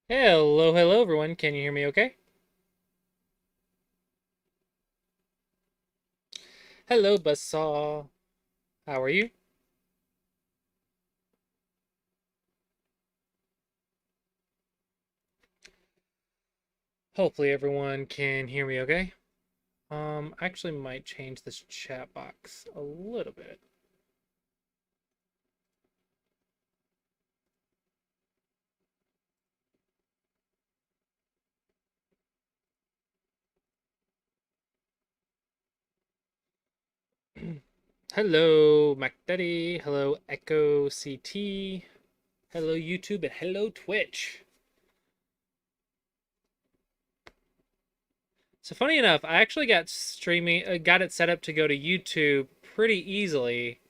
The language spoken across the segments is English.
Hello, hello everyone. Can you hear me okay? Hello, Buzzsaw. How are you? Hopefully everyone can hear me okay. Actually might change this chat box a little bit. Hello, MacDaddy. Hello, Echo CT. Hello, YouTube, and hello, Twitch. So funny enough, I actually got it set up to go to YouTube pretty easily,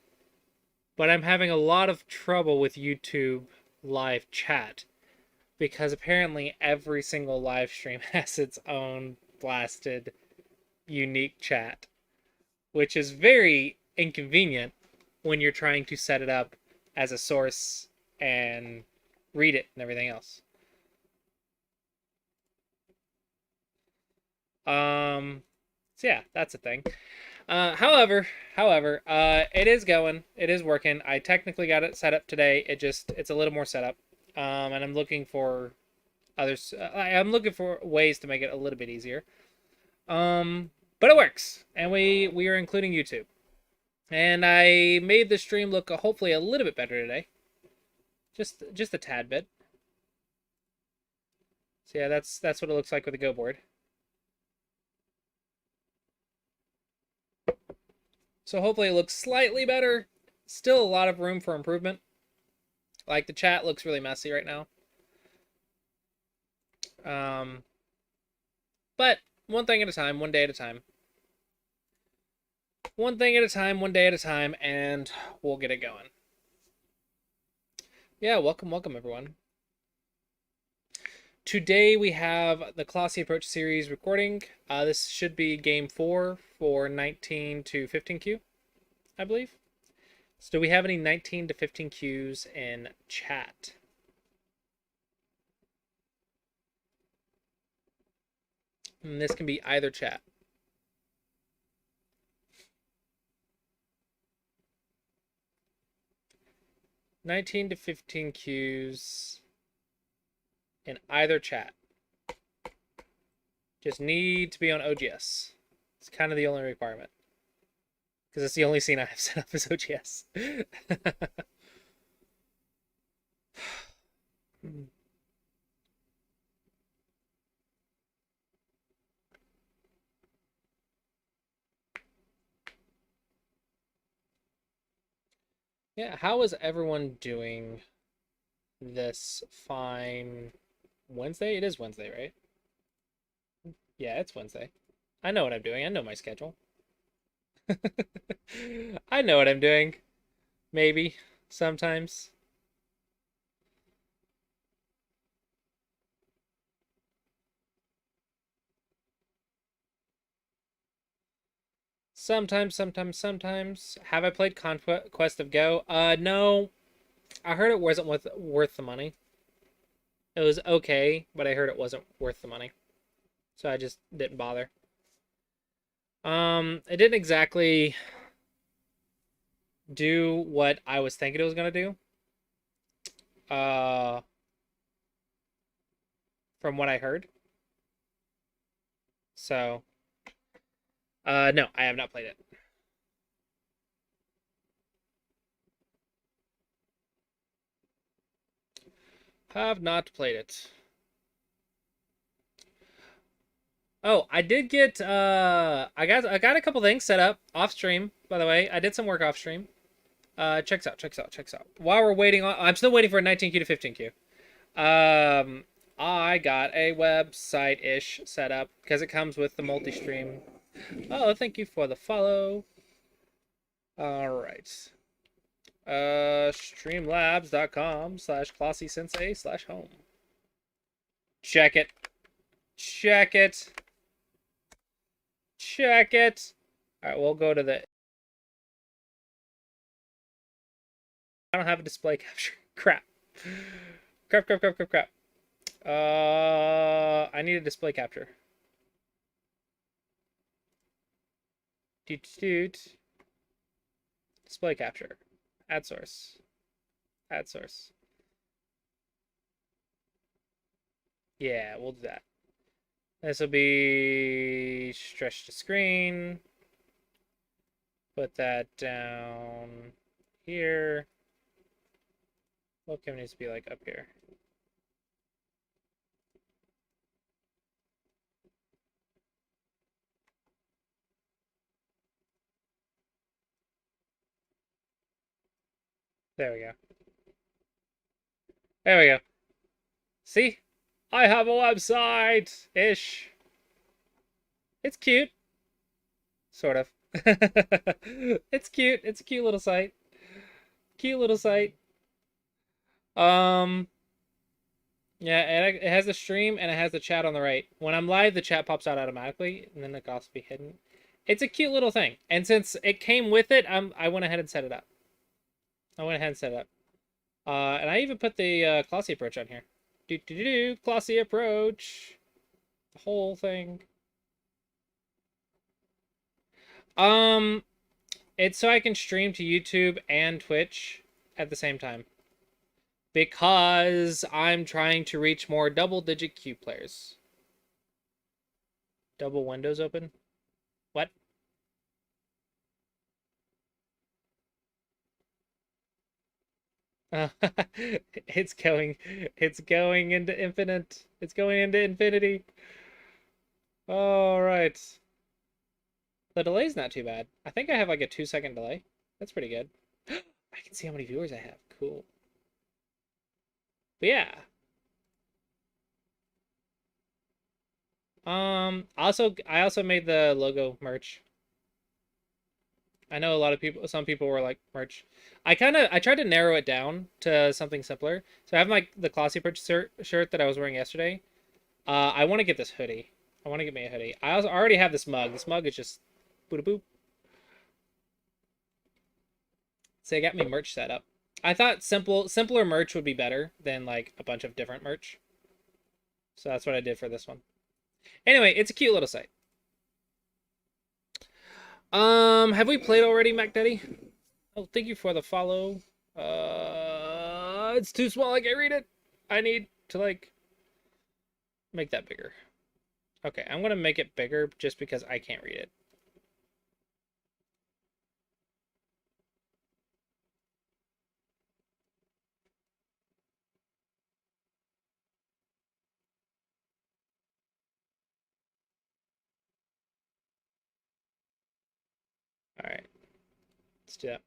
but I'm having a lot of trouble with YouTube live chat, because apparently every single live stream has its own blasted unique chat, which is very inconvenient when you're trying to set it up as a source and read it and everything else. So yeah, that's a thing. However, it is going. It is working. I technically got it set up today. It's a little more setup. And I'm looking for others. I'm looking for ways to make it a little bit easier. But it works, and we are including YouTube. And I made the stream look hopefully a little bit better today, just a tad bit. So yeah, that's what it looks like with the Go board. So hopefully it looks slightly better. Still a lot of room for improvement. Like the chat looks really messy right now. Um, but one thing at a time, one day at a time. One thing at a time, one day at a time, and we'll get it going. Yeah, welcome everyone. Today we have the Clossi Approach series recording. This should be game 4 for 19 to 15Q, I believe. So do we have any 19 to 15Qs in chat? And this can be either chat. Nineteen to 15Qs in either chat. Just need to be on OGS. It's kind of the only requirement, because it's the only scene I have set up as OGS. Yeah, how is everyone doing this fine Wednesday? It is Wednesday, right? Yeah, it's Wednesday. I know what I'm doing. I know my schedule. I know what I'm doing. Maybe. Sometimes. Sometimes. Have I played Conquest of Go? No. I heard it wasn't worth the money. It was okay, but I heard it wasn't worth the money. So I just didn't bother. It didn't exactly do what I was thinking it was gonna do. Uh, from what I heard. So, no, I have not played it. Have not played it. Oh, I did get I got a couple things set up off stream, by the way. I did some work off stream. Checks out. While we're waiting on I'm still waiting for a 19Q to 15Q. Um I got a website-ish set up because it comes with the multi-stream. Oh, thank you for the follow. All right. Streamlabs.com/Clossi-sensei/home. Check it. Check it. Check it. All right, we'll go to the. I don't have a display capture. Crap. Crap. I need a display capture. Doot, doot. Display capture. Add source. Add source. Yeah, we'll do that. This will be stretch to screen. Put that down here. Webcam needs to be like up here. There we go. There we go. See? I have a website-ish. It's cute. Sort of. It's cute. It's a cute little site. Cute little site. Um, yeah, it has the stream and it has the chat on the right. When I'm live, the chat pops out automatically, and then it can also be hidden. It's a cute little thing. And since it came with it, I went ahead and set it up. And I even put the Clossi approach on here. Clossi approach. The whole thing. Um, it's so I can stream to YouTube and Twitch at the same time. Because I'm trying to reach more double-digit Q players. Double windows open? What? Uh, it's going into infinite. It's going into infinity. All right. The delay's not too bad. I think I have like a 2-second delay. That's pretty good. I can see how many viewers I have. Cool. But yeah. I also made the logo merch. I know a lot of people, some people were like merch. I tried to narrow it down to something simpler. So I have like the Clossi shirt that I was wearing yesterday. I want to get this hoodie. I want to get me a hoodie. I also already have this mug. This mug is just boop boop. So I got me merch set up. I thought simpler merch would be better than like a bunch of different merch. So that's what I did for this one. Anyway, it's a cute little site. Have we played already, MacDaddy? Oh, thank you for the follow. It's too small. I can't read it. I need to like make that bigger. Okay, I'm gonna make it bigger just because I can't read it. All right, let's do that.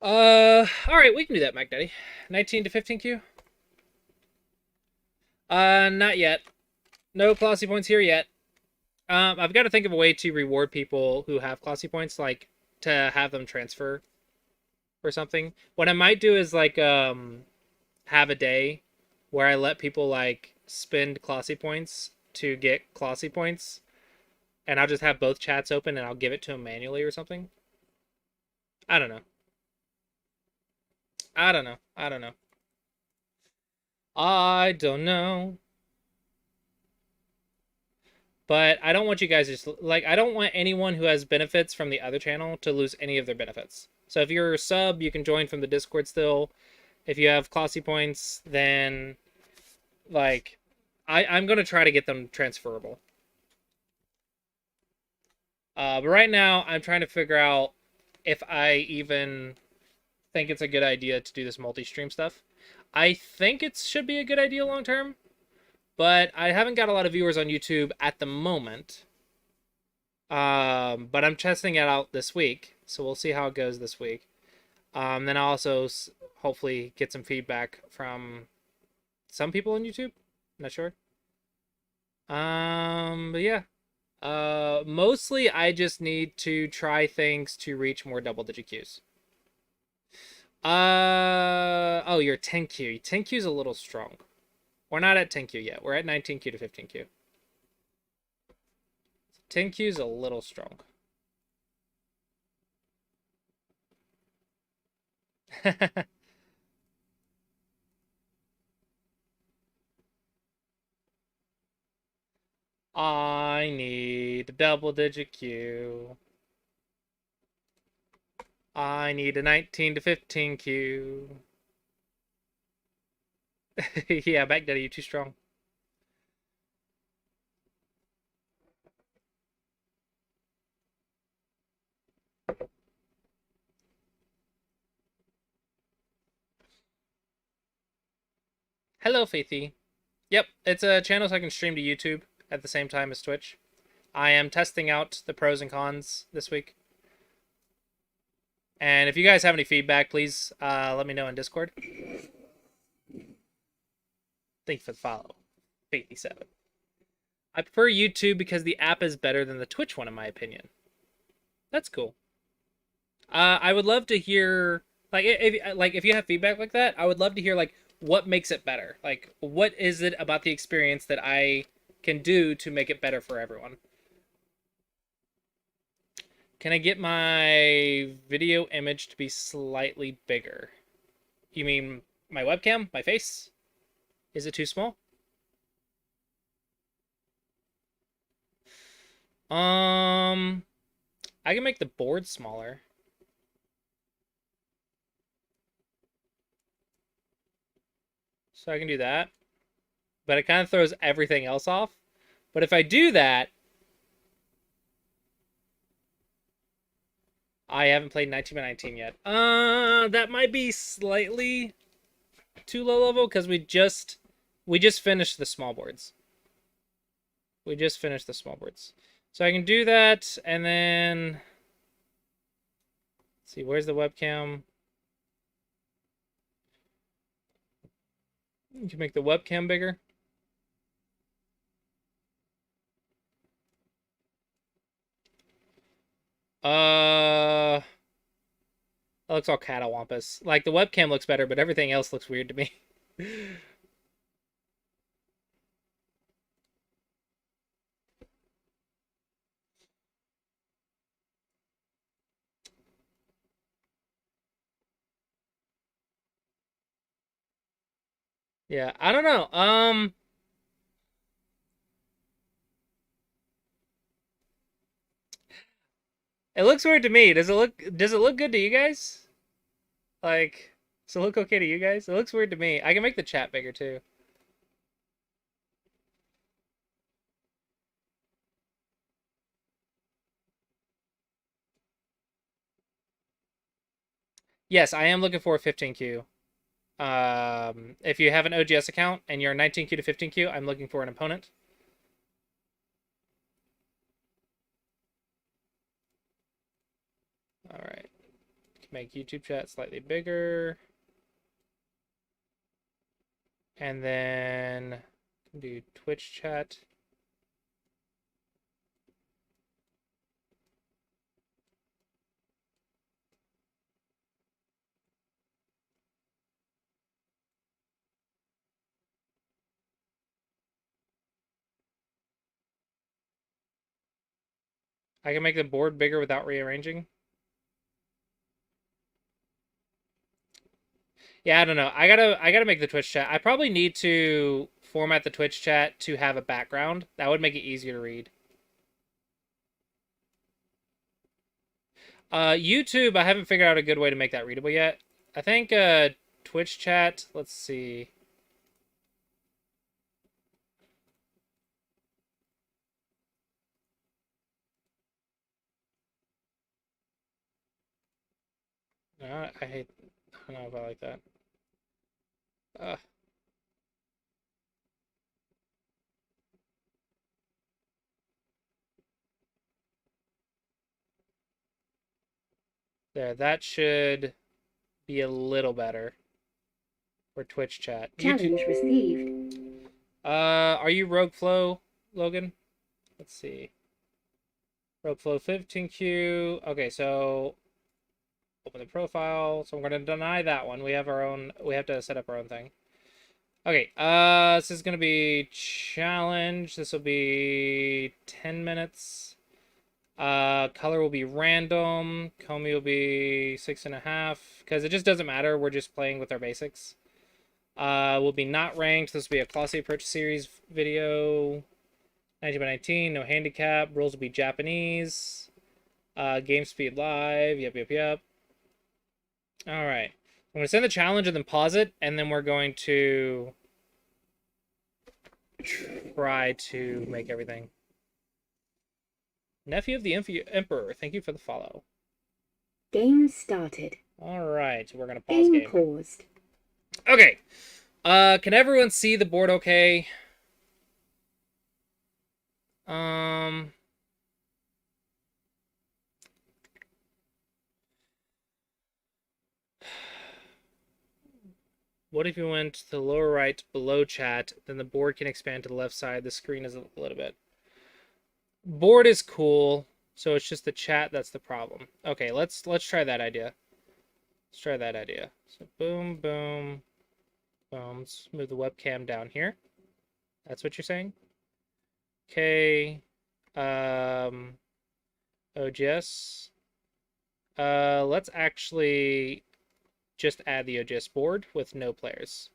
All right, we can do that, MacDaddy. 19 to 15Q. Not yet. No Clossi points here yet. I've got to think of a way to reward people who have Clossi points, like to have them transfer or something. What I might do is like have a day where I let people like spend Clossi points to get Clossi points, and I'll just have both chats open and I'll give it to them manually or something. I don't know. I don't know. I don't know. I don't know. But I don't want you guys to just like I don't want anyone who has benefits from the other channel to lose any of their benefits. So if you're a sub, you can join from the Discord still. If you have Clossi points, then like I'm gonna try to get them transferable. But right now I'm trying to figure out if I even think it's a good idea to do this multi-stream stuff. I think it should be a good idea long term, but I haven't got a lot of viewers on YouTube at the moment. But I'm testing it out this week, so we'll see how it goes this week. Then I'll also hopefully get some feedback from some people on YouTube. Not sure. But yeah. Mostly I just need to try things to reach more double-digit Qs. Oh, you're 10Q. 10Q is a little strong. We're not at 10Q yet. We're at 19Q to 15Q. 10Q is a little strong. I need a double-digit Q. I need a 19 to 15 Q. Yeah, Baghdadi, you too strong. Hello, Faithy. Yep, it's a channel so I can stream to YouTube at the same time as Twitch. I am testing out the pros and cons this week. And if you guys have any feedback, please let me know in Discord. Thank you for the follow. Faithy7. I prefer YouTube because the app is better than the Twitch one, in my opinion. That's cool. I would love to hear if you have feedback like that, I would love to hear like what makes it better. Like what is it about the experience that I can do to make it better for everyone? Can I get my video image to be slightly bigger? You mean my webcam, my face? Is it too small? I can make the board smaller. So I can do that. But it kind of throws everything else off. But if I do that, I haven't played 19 by 19 yet. That might be slightly too low level because we just finished the small boards. We just finished the small boards. So I can do that and then let's see, where's the webcam? You can make the webcam bigger. That looks all catawampus. Like the webcam looks better, but everything else looks weird to me. Yeah, I don't know. It looks weird to me. Does it look good to you guys? Like, does it look okay to you guys? It looks weird to me. I can make the chat bigger too. Yes, I am looking for a 15Q. If you have an OGS account and you're 19Q to 15Q, I'm looking for an opponent. All right. Make YouTube chat slightly bigger. And then do Twitch chat. I can make the board bigger without rearranging. Yeah, I don't know. I gotta make the Twitch chat. I probably need to format the Twitch chat to have a background. That would make it easier to read. YouTube, I haven't figured out a good way to make that readable yet. I think Twitch chat, let's see. No, I don't know if I like that. Uh, there, that should be a little better for Twitch chat. Challenge received. Are you Rogue Flow, Logan? Let's see. Rogue Flow 15Q. Okay, so open the profile. So I'm going to deny that one. We have our own. We have to set up our own thing. Okay. This is going to be challenge. This will be 10 minutes. Color will be random. Comey will be 6.5 because it just doesn't matter. We're just playing with our basics. Will be not ranked. This will be a Clossi approach series video. 19 by 19, no handicap. Rules will be Japanese. Game speed live. Yep, yep, yep. All right. I'm going to send the challenge and then pause it, and then we're going to try to make everything. Nephew of the Emperor, thank you for the follow. Game started. All right, we're going to pause Game game. paused. Okay. Can everyone see the board okay? Um... What if you went to the lower right below chat, then the board can expand to the left side. The screen is a little bit. Board is cool, so it's just the chat that's the problem. Okay, let's try that idea. Let's try that idea. So boom, boom, boom. Let's move the webcam down here. That's what you're saying? Okay. OGS. Let's actually just add the OGS board with no players.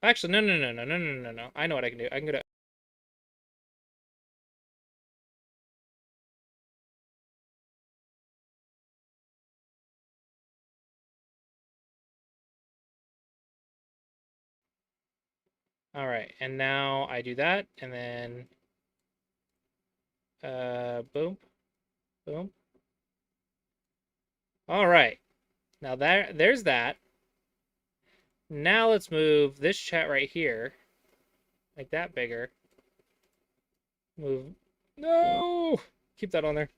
Actually, no. I know what I can do. I can go to all right, and now I do that, and then boom, boom. All right, now there's that. Now let's move this chat right here, make that bigger. Move, no, keep that on there.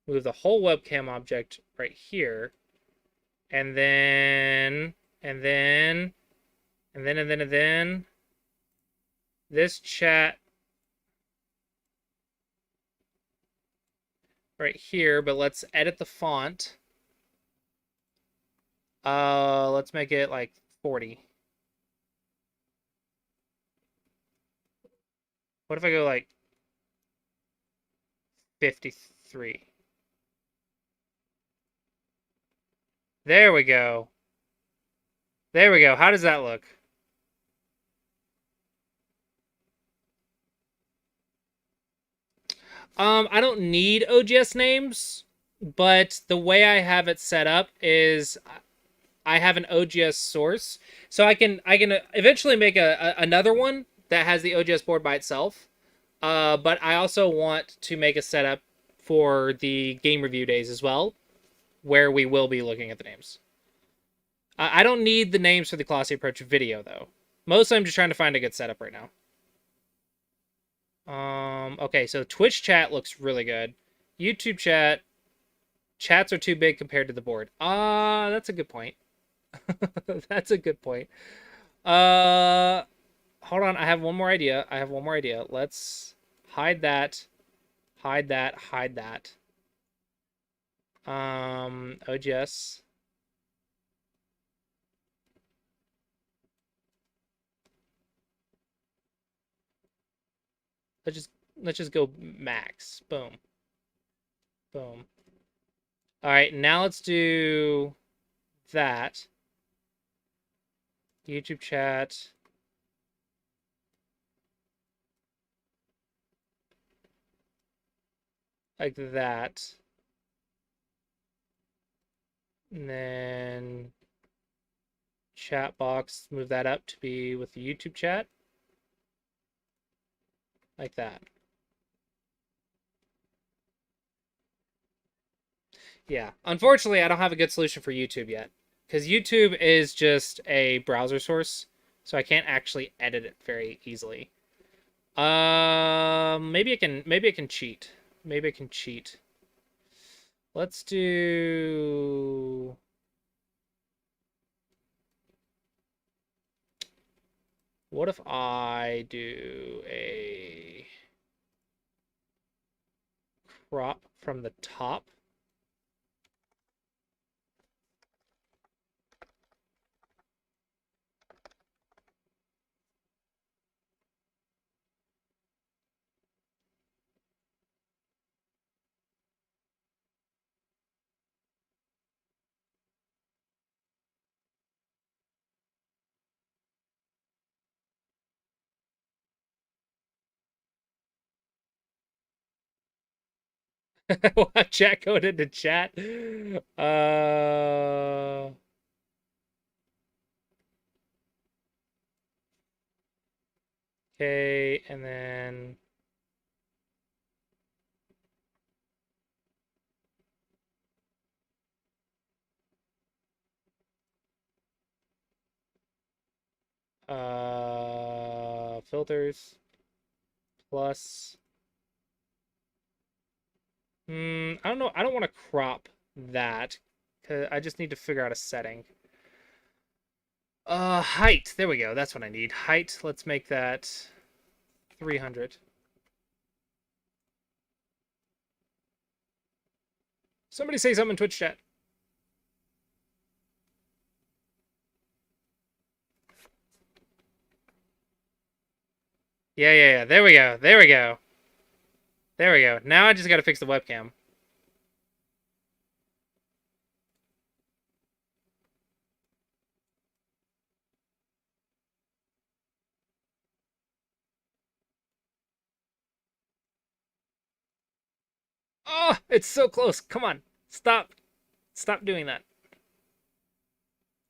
Move the whole webcam object right here, and then, and then, and then this chat right here, but let's edit the font. Let's make it like 40. What if I go like 53? There we go. There we go. How does that look? I don't need OGS names, but the way I have it set up is I have an OGS source, so I can eventually make another one that has the OGS board by itself. But I also want to make a setup for the game review days as well, where we will be looking at the names. I don't need the names for the Clossi approach video though. Mostly, I'm just trying to find a good setup right now. Okay, so Twitch chat looks really good. YouTube chat, chats are too big compared to the board. That's a good point. That's a good point. Uh, Hold on. I have one more idea. Let's hide that, hide that, hide that. OGS. Let's just go max. Boom, boom. All right, now let's do that. YouTube chat. Like that. And then chat box, move that up to be with the YouTube chat. Like that. Yeah. Unfortunately, I don't have a good solution for YouTube yet. Because YouTube is just a browser source. So I can't actually edit it very easily. Maybe I can cheat. Maybe I can cheat. Let's do what if I do a crop from the top? We'll have chat going into chat. Okay, and then filters plus. I don't know. I don't want to crop that. 'Cause I just need to figure out a setting. Height. There we go. That's what I need. Height. Let's make that 300. Somebody say something in Twitch chat. Yeah, yeah, yeah. There we go. There we go. There we go. Now I just got to fix the webcam. Oh, it's so close. Come on. Stop. Stop doing that.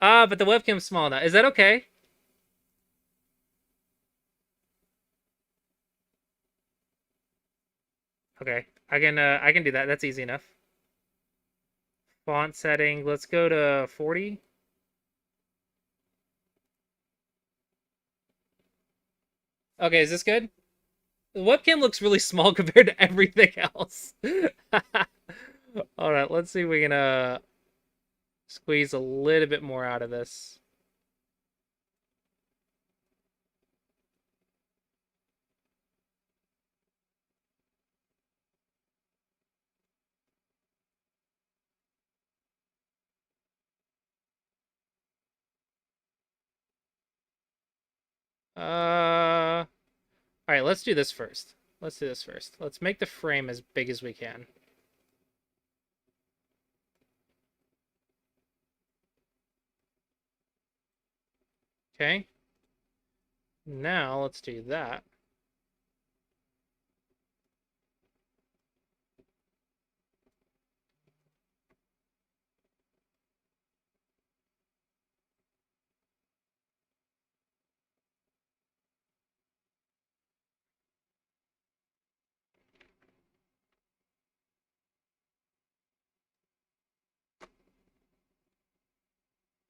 But the webcam's small now. Is that okay? Okay. I can do that. That's easy enough. Font setting. Let's go to 40. Okay, is this good? The webcam looks really small compared to everything else. All right, let's see if we can squeeze a little bit more out of this. All right, let's do this first. Let's do this first. Let's make the frame as big as we can. Okay. Now let's do that.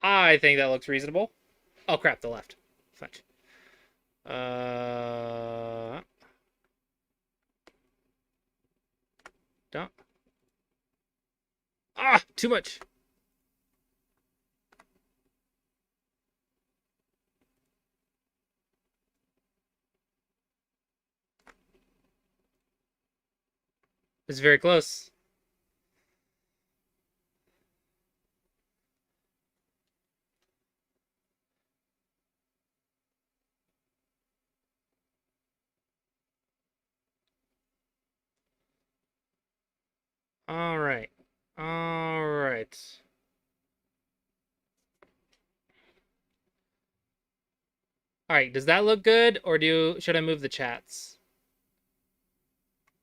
I think that looks reasonable. Oh crap, the left. Fudge. Uh, don't. Ah, too much. It's very close. All right. All right. All right. Does that look good, or should I move the chats?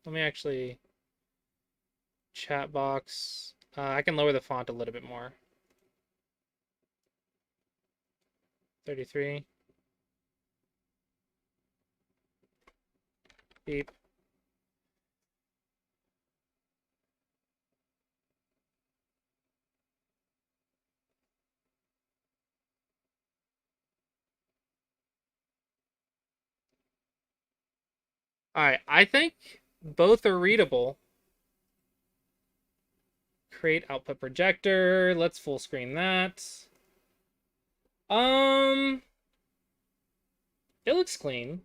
Let me actually chat box. I can lower the font a little bit more. 33. Beep. All right. I think both are readable. Create output projector. Let's full screen that. Um, it looks clean.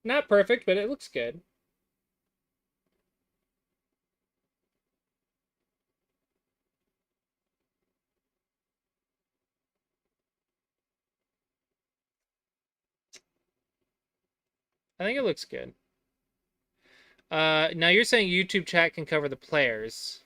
Not perfect, but it looks good. I think it looks good. Now you're saying YouTube chat can cover the players.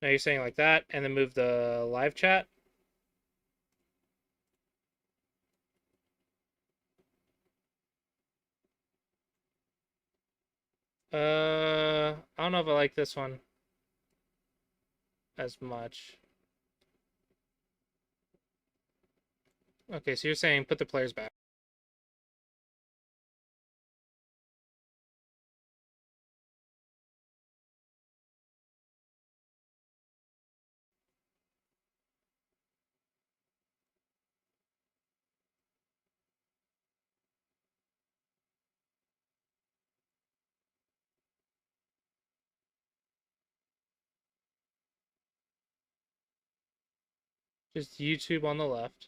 Now you're saying like that, and then move the live chat. I don't know if I like this one as much. Okay, so you're saying put the players back. Just YouTube on the left.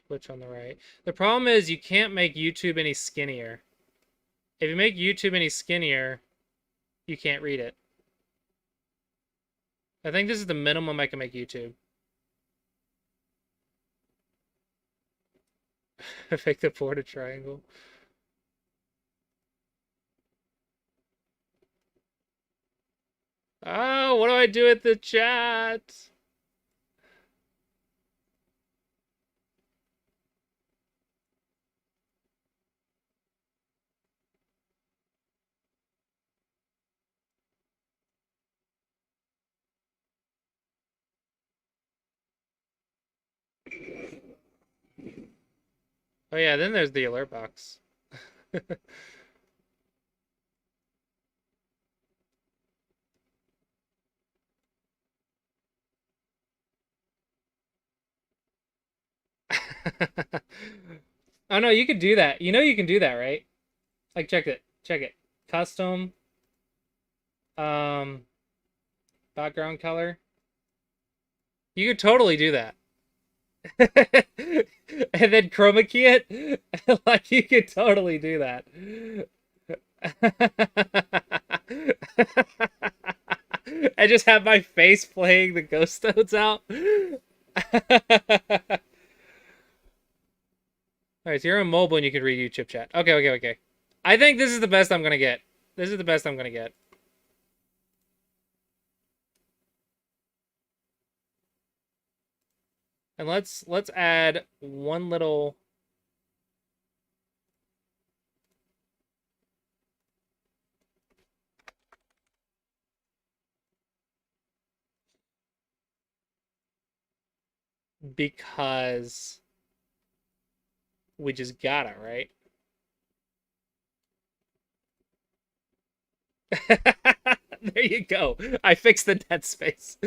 Twitch on the right. The problem is you can't make YouTube any skinnier. If you make YouTube any skinnier, you can't read it. I think this is the minimum I can make YouTube. Make the board a triangle. Oh, what do I do with the chat? Oh yeah, then there's the alert box. Oh no, you could do that. You know you can do that, right? Like check it. Check it. Custom um background color. You could totally do that. And then chroma key it. Like you could totally do that. I just have my face playing the ghost notes out. Alright, so you're on mobile and you can read YouTube chat. Okay, okay, okay. I think this is the best I'm gonna get. This is the best I'm gonna get. And let's add one little because we just got it, right? There you go. I fixed the dead space.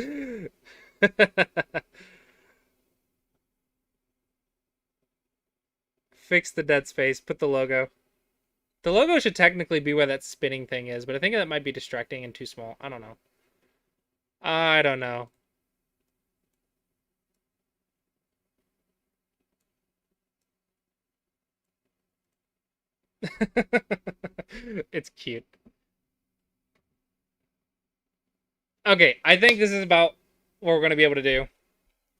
Fix the dead space. Put the logo. The logo should technically be where that spinning thing is, but I think that might be distracting and too small. I don't know. I don't know. It's cute. Okay, I think this is about what we're going to be able to do.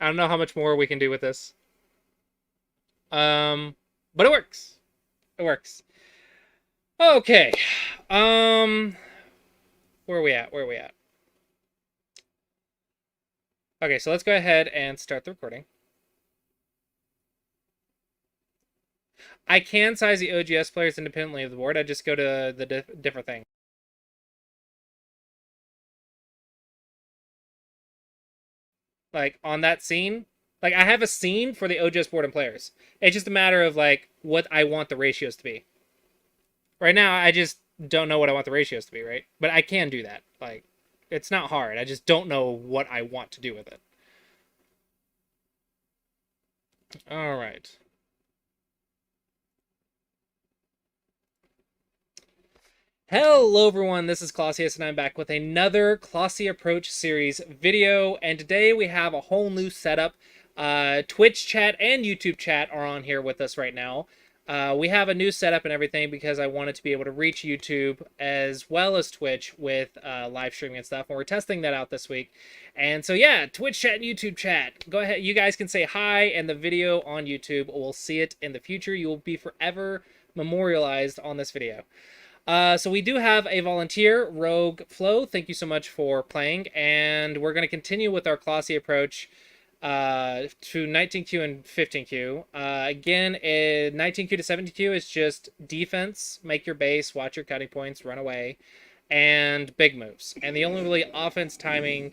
I don't know how much more we can do with this. Um, but it works. It works. Okay. Um, where are we at? Where are we at? Okay, so let's go ahead and start the recording. I can size the OGS players independently of the board. I just go to the different thing. Like on that scene, like I have a scene for the OGS board and players. It's just a matter of like what I want the ratios to be. Right now, I just don't know what I want the ratios to be, right? But I can do that. Like, it's not hard. I just don't know what I want to do with it. All right. Hello everyone, this is Clossi, and I'm back with another Clossi Approach series video, and today we have a whole new setup. Twitch chat and YouTube chat are on here with us right now. We have a new setup and everything because I wanted to be able to reach YouTube as well as Twitch with live streaming and stuff, and we're testing that out this week. And so yeah, Twitch chat and YouTube chat. Go ahead, you guys can say hi, and the video on YouTube, we'll see it in the future. You will be forever memorialized on this video. So we do have a volunteer, Rogue Flo. Thank you so much for playing, and we're going to continue with our Clossi approach to 19Q and 15Q. Again, 19Q to 17Q is just defense, make your base, watch your cutting points, run away, and big moves. And the only really offense timing,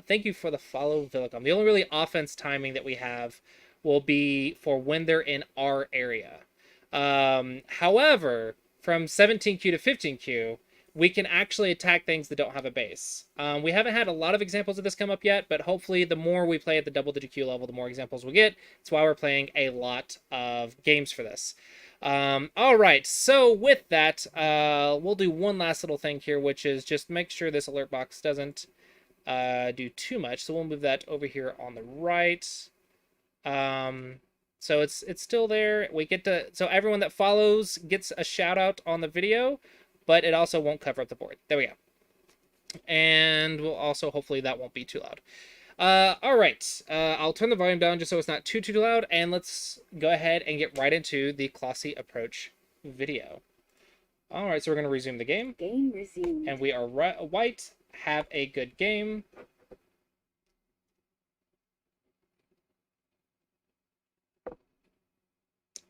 thank you for the follow, Villicom. The only really offense timing that we have will be for when they're in our area. However, from 17Q to 15Q, we can actually attack things that don't have a base. We haven't had a lot of examples of this come up yet, but hopefully the more we play at the double-digit Q level, the more examples we get. That's why we're playing a lot of games for this. All right, so with that, we'll do one last little thing here, which is just make sure this alert box doesn't do too much. So we'll move that over here on the right. So it's still there. We get to, so everyone that follows gets a shout out on the video, but it also won't cover up the board. There we go. And we'll also, hopefully that won't be too loud. All right. I'll turn the volume down just so it's not too loud, and let's go ahead and get right into the Clossi approach video. All right, so we're going to resume the game. Game resumed. And we are white. Have a good game.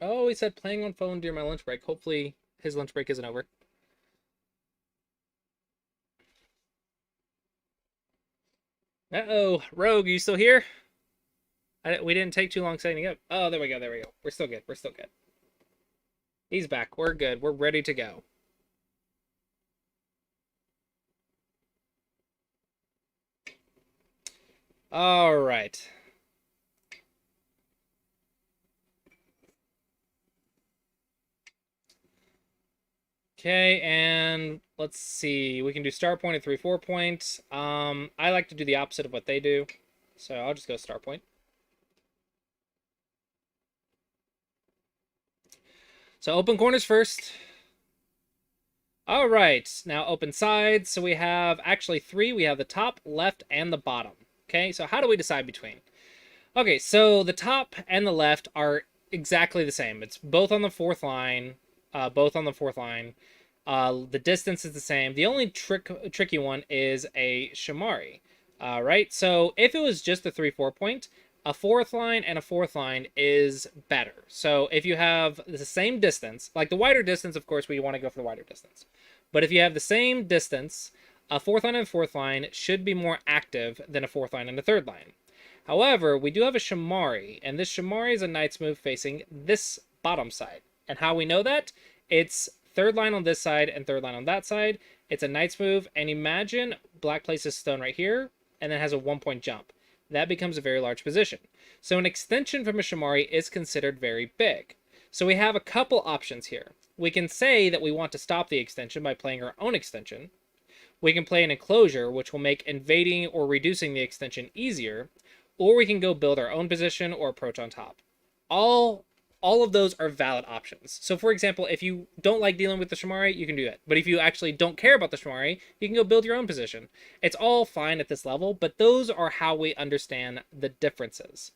Oh, he said playing on phone during my lunch break. Hopefully his lunch break isn't over. Uh-oh. Rogue, you still here? We didn't take too long setting up. Oh, there we go. There we go. We're still good. We're still good. He's back. We're good. We're ready to go. All right. Okay, and let's see. We can do star point and 3-4 point. I like to do the opposite of what they do, so I'll just go star point. So open corners first. All right, now open sides. So we have actually three. We have the top, left, and the bottom. Okay, so how do we decide between? Okay, so the top and the left are exactly the same. It's both on the fourth line. The distance is the same. The only tricky one is a Shamari. Right? So if it was just a 3-4 point, a fourth line and a fourth line is better. So if you have the same distance, like the wider distance, of course, we want to go for the wider distance. But if you have the same distance, a fourth line and a fourth line should be more active than a fourth line and a third line. However, we do have a Shamari, and this Shamari is a Knight's move facing this bottom side. And how we know that? It's third line on this side and third line on that side. It's a Knight's move, and imagine black places stone right here, and then has a 1-point jump. That becomes a very large position. So an extension from a Shamari is considered very big. So we have a couple options here. We can say that we want to stop the extension by playing our own extension. We can play an enclosure, which will make invading or reducing the extension easier, or we can go build our own position or approach on top. All of those are valid options. So for example, if you don't like dealing with the Shamari, you can do it. But if you actually don't care about the Shamari, you can go build your own position. It's all fine at this level, but those are how we understand the differences.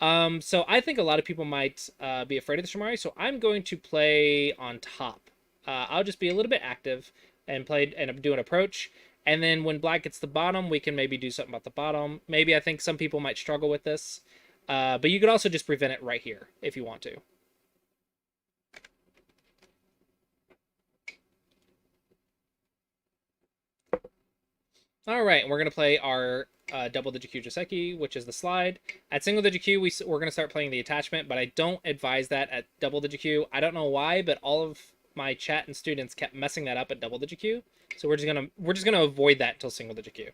So I think a lot of people might be afraid of the Shamari, so I'm going to play on top. I'll just be a little bit active and do an approach. And then when black gets the bottom, we can maybe do something about the bottom. Maybe I think some people might struggle with this. But you could also just prevent it right here if you want to. All right, we're going to play our double-digit Q Joseki, which is the slide. At single-digit Q, we're going to start playing the attachment, but I don't advise that at double-digit Q. I don't know why, but all of my chat and students kept messing that up at double-digit Q. So we're just gonna avoid that till single-digit Q.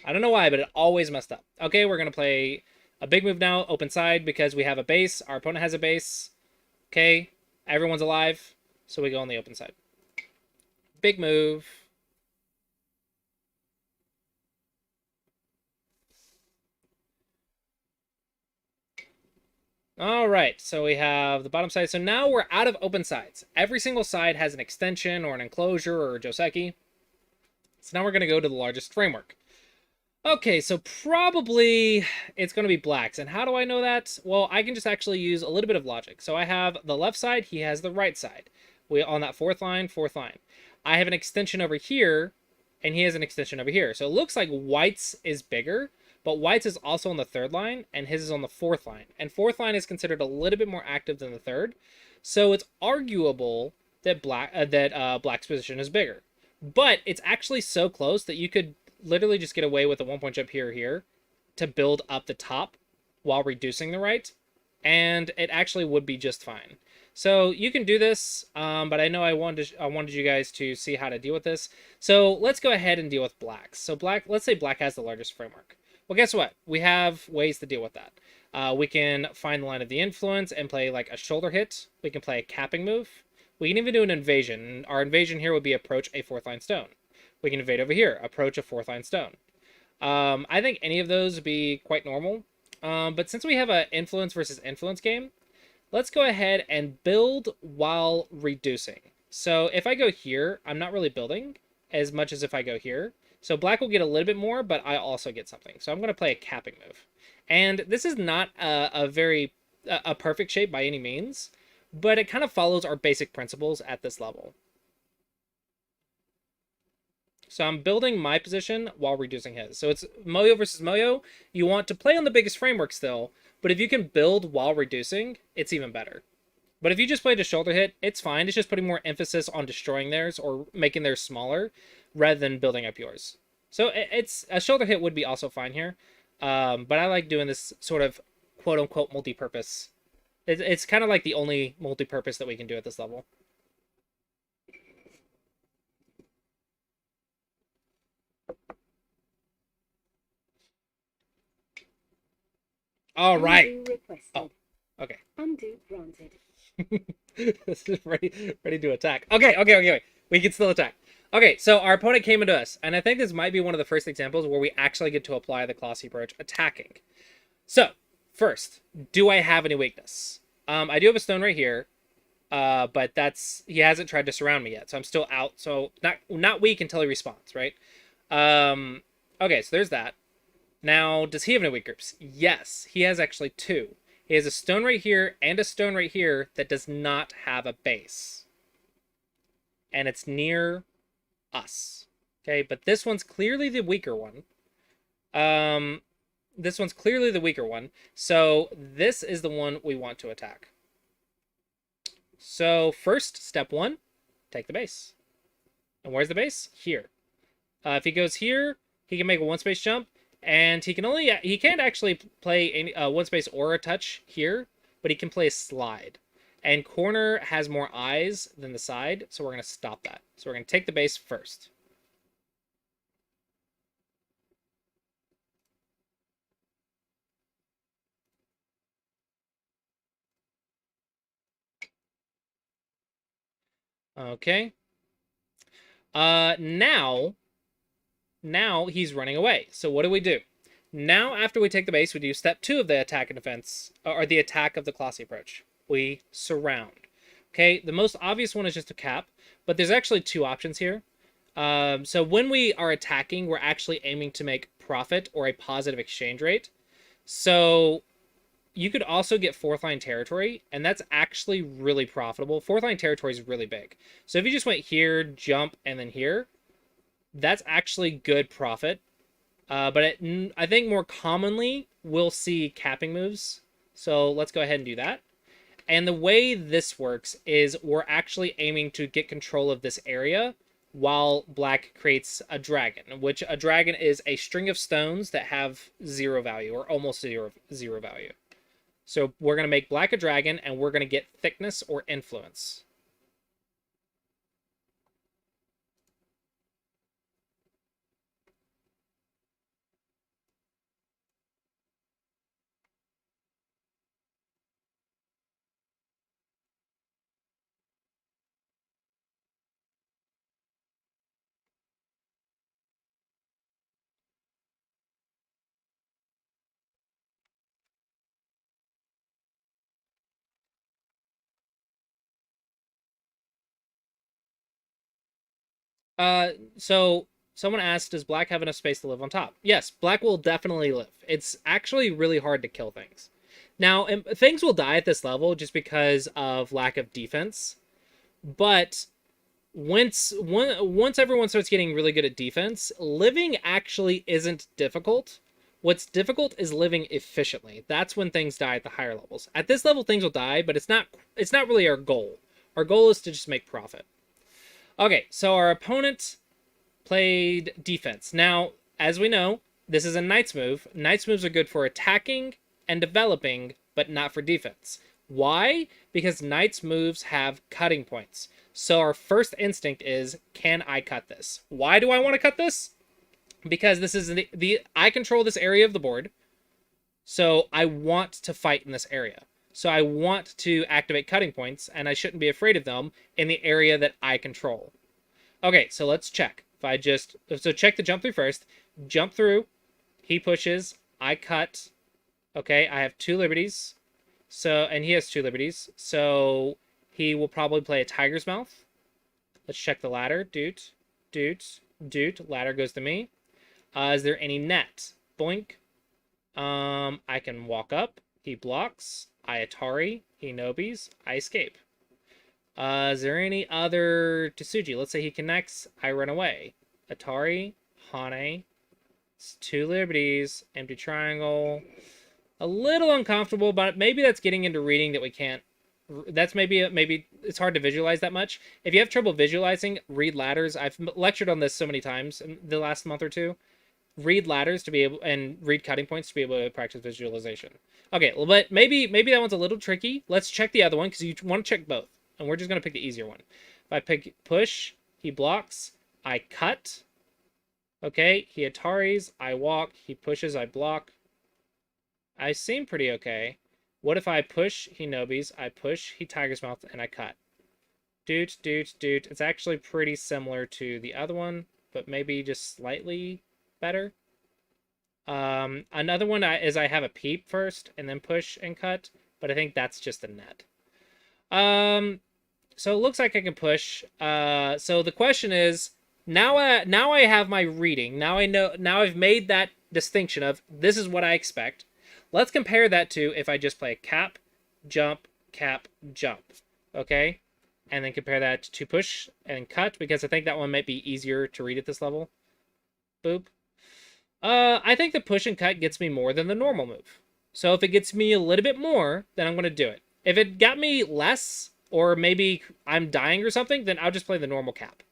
I don't know why, but it always messed up. Okay, we're going to play a big move now, open side, because we have a base. Our opponent has a base. Okay, everyone's alive, so we go on the open side. Big move. All right, so we have the bottom side. So now we're out of open sides. Every single side has an extension or an enclosure or a Joseki. So now we're going to go to the largest framework. Okay, so probably it's going to be blacks. And how do I know that? Well, I can just actually use a little bit of logic. So I have the left side, he has the right side. We on that fourth line, fourth line. I have an extension over here, and he has an extension over here. So it looks like white's is bigger, but white's is also on the third line, and his is on the fourth line. And fourth line is considered a little bit more active than the third. So it's arguable that black's position is bigger. But it's actually so close that you could literally just get away with a 1 point jump here or here to build up the top while reducing the right, and it actually would be just fine. So you can do this, but I know I wanted you guys to see how to deal with this. So let's go ahead and deal with blacks. So let's say black has the largest framework. Well, guess what? We have ways to deal with that. We can find the line of the influence and play like a shoulder hit. We can play a capping move. We can even do an invasion. Our invasion here would be approach a fourth line stone. We can invade over here, approach a fourth line stone. I think any of those would be quite normal. But since we have an influence versus influence game, let's go ahead and build while reducing. So if I go here, I'm not really building as much as if I go here. So black will get a little bit more, but I also get something. So I'm going to play a capping move. And this is not a perfect shape by any means, but it kind of follows our basic principles at this level. So I'm building my position while reducing his. So it's Moyo versus Moyo. You want to play on the biggest framework still, but if you can build while reducing, it's even better. But if you just played a shoulder hit, it's fine. It's just putting more emphasis on destroying theirs or making theirs smaller rather than building up yours. So it's a shoulder hit would be also fine here. But I like doing this sort of quote unquote multi-purpose. It's kind of like the only multi-purpose that we can do at this level. All right. Undo requested. Oh, okay. Undo granted. This is ready to attack. Okay. We can still attack. Okay, so our opponent came into us, and I think this might be one of the first examples where we actually get to apply the Clossi approach attacking. So, first, do I have any weakness? I do have a stone right here, but he hasn't tried to surround me yet, so I'm still out. So not weak until he responds, right? Okay, so there's that. Now, does he have any weak groups? Yes, he has actually two. He has a stone right here and a stone right here that does not have a base. And it's near us. Okay, but this one's clearly the weaker one. This one's clearly the weaker one. So this is the one we want to attack. So first, step one, take the base. And where's the base? Here. If he goes here, he can make a one space jump. And he can't actually play any one space or a touch here, but he can play a slide. And corner has more eyes than the side, so we're going to stop that. So we're going to take the base first. Okay. Now he's running away. So what do? Now, after we take the base, we do step 2 of the attack and defense, or the attack of the Clossi approach. We surround. Okay, the most obvious one is just a cap, but there's actually two options here. So when we are attacking, we're actually aiming to make profit or a positive exchange rate. So you could also get fourth line territory, and that's actually really profitable. Fourth line territory is really big. So if you just went here, jump, and then here, that's actually good profit. But I think more commonly we'll see capping moves. So let's go ahead and do that. And the way this works is we're actually aiming to get control of this area while black creates a dragon, which a dragon is a string of stones that have 0 value or almost zero value. So we're going to make black a dragon, and we're going to get thickness or influence. So Someone asked, does black have enough space to live on top? Yes, black will definitely live. It's actually really hard to kill things. Now, things will die at this level just because of lack of defense. But once everyone starts getting really good at defense, living actually isn't difficult. What's difficult is living efficiently. That's when things die at the higher levels. At this level, things will die, but it's not really our goal. Our goal is to just make profit. Okay, so our opponent played defense. Now, as we know, this is a knight's move. Knight's moves are good for attacking and developing, but not for defense. Why? Because knight's moves have cutting points. So our first instinct is, can I cut this? Why do I want to cut this? Because this is the I control this area of the board. So I want to fight in this area. So I want to activate cutting points, and I shouldn't be afraid of them in the area that I control. Okay, so let's check. So check the jump through first. Jump through. He pushes. I cut. Okay, I have 2 liberties. And he has 2 liberties. So he will probably play a tiger's mouth. Let's check the ladder. Doot. Ladder goes to me. Is there any net? Boink. I can walk up. He blocks. I Atari. He Nobis. I escape. Is there any other Tsuji? Let's say he connects. I run away. Atari. Hane. It's 2 liberties. Empty triangle. A little uncomfortable, but maybe that's getting into reading that we can't. That's maybe it's hard to visualize that much. If you have trouble visualizing, read ladders. I've lectured on this so many times in the last month or two. Read ladders to be able, and read cutting points to be able to practice visualization. Okay, well, but maybe that one's a little tricky. Let's check the other one because you want to check both, and we're just gonna pick the easier one. If I pick push, he blocks. I cut. Okay, he Ataris. I walk. He pushes. I block. I seem pretty okay. What if I push, he Nobis, I push, he Tiger's Mouth, and I cut? Doot. It's actually pretty similar to the other one, but maybe just slightly better. Another one is I have a peep first, and then push and cut, but I think that's just a net. So it looks like I can push. So the question is, now I have my reading. Now I know. Now I've made that distinction of this is what I expect. Let's compare that to if I just play cap, jump, jump. Okay? And then compare that to push and cut, because I think that one might be easier to read at this level. Boop. I think the push and cut gets me more than the normal move. So if it gets me a little bit more, then I'm going to do it. If it got me less, or maybe I'm dying or something, then I'll just play the normal cap.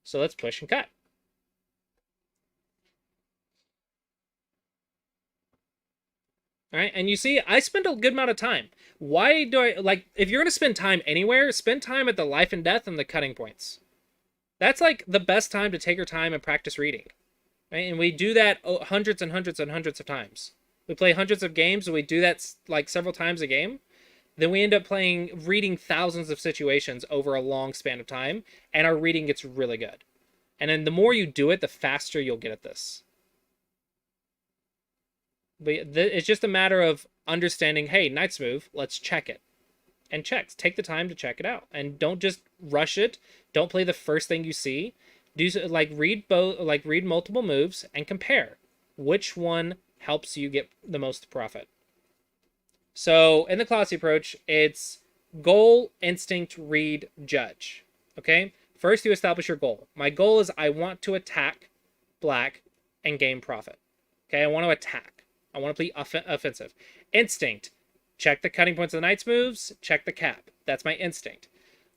So let's push and cut. All right, and you see, I spend a good amount of time. Why do I, like, if you're going to spend time anywhere, spend time at the life and death and the cutting points. That's like the best time to take your time and practice reading. Right? And we do that hundreds and hundreds and hundreds of times. We play hundreds of games, and we do that like several times a game. Then we end up reading thousands of situations over a long span of time, and our reading gets really good. And then the more you do it, the faster you'll get at this. But it's just a matter of understanding, hey, knight's move, let's check it. And checks. Take the time to check it out. And don't just rush it. Don't play the first thing you see. Read multiple moves and compare. Which one helps you get the most profit? So in the Clossi approach, it's goal, instinct, read, judge. Okay? First, you establish your goal. My goal is I want to attack black and gain profit. Okay, I want to attack. I want to play offensive. Instinct. Check the cutting points of the knight's moves. Check the cap. That's my instinct.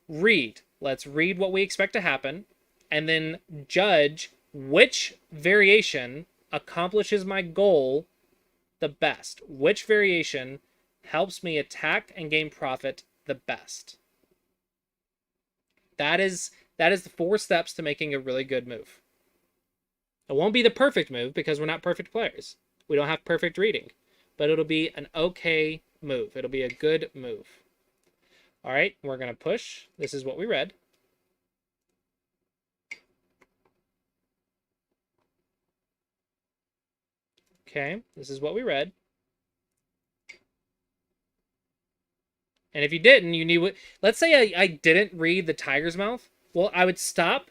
Read. Let's read what we expect to happen. And then judge which variation accomplishes my goal the best. Which variation helps me attack and gain profit the best. That is the 4 steps to making a really good move. It won't be the perfect move because we're not perfect players. We don't have perfect reading, but it'll be an okay move. It'll be a good move. All right, we're going to push. This is what we read. Okay, this is what we read. And if you didn't, you knew what... Let's say I didn't read the tiger's mouth. Well, I would stop,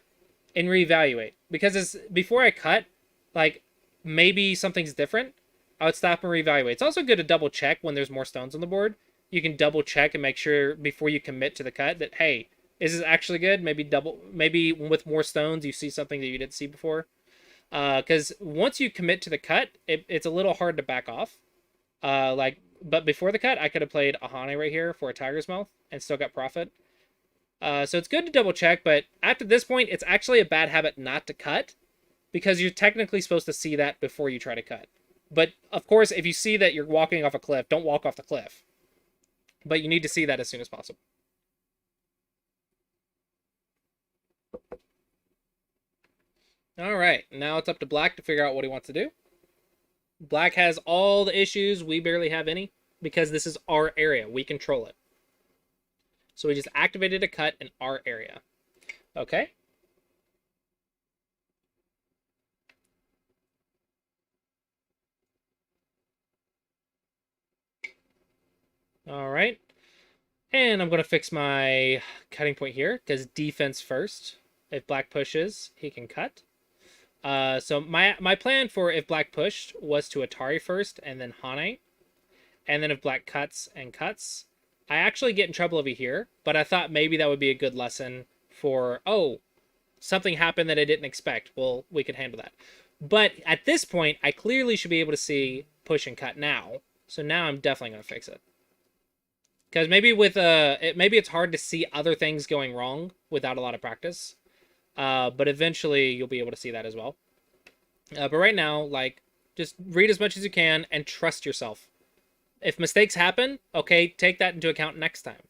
and reevaluate. Because it's, before I cut, like, maybe something's different, I would stop and reevaluate. It's also good to double check when there's more stones on the board. You can double check and make sure before you commit to the cut that, hey, is this actually good? Maybe with more stones you see something that you didn't see before. Because once you commit to the cut, it's a little hard to back off. But before the cut, I could have played a Hane right here for a Tiger's Mouth and still got profit. So it's good to double check, but after this point, it's actually a bad habit not to cut because you're technically supposed to see that before you try to cut. But of course, if you see that you're walking off a cliff, don't walk off the cliff. But you need to see that as soon as possible. All right, now it's up to Black to figure out what he wants to do. Black has all the issues. We barely have any because this is our area. We control it. So we just activated a cut in our area. Okay. All right. And I'm going to fix my cutting point here because defense first. If Black pushes, he can cut. So my plan for if Black pushed was to Atari first and then Hane. And then if Black cuts and cuts, I actually get in trouble over here. But I thought maybe that would be a good lesson for, oh, something happened that I didn't expect. Well, we could handle that. But at this point, I clearly should be able to see push and cut now. So now I'm definitely going to fix it. Because maybe maybe it's hard to see other things going wrong without a lot of practice. But eventually you'll be able to see that as well. But right now, like, just read as much as you can and trust yourself. If mistakes happen, okay, take that into account next time.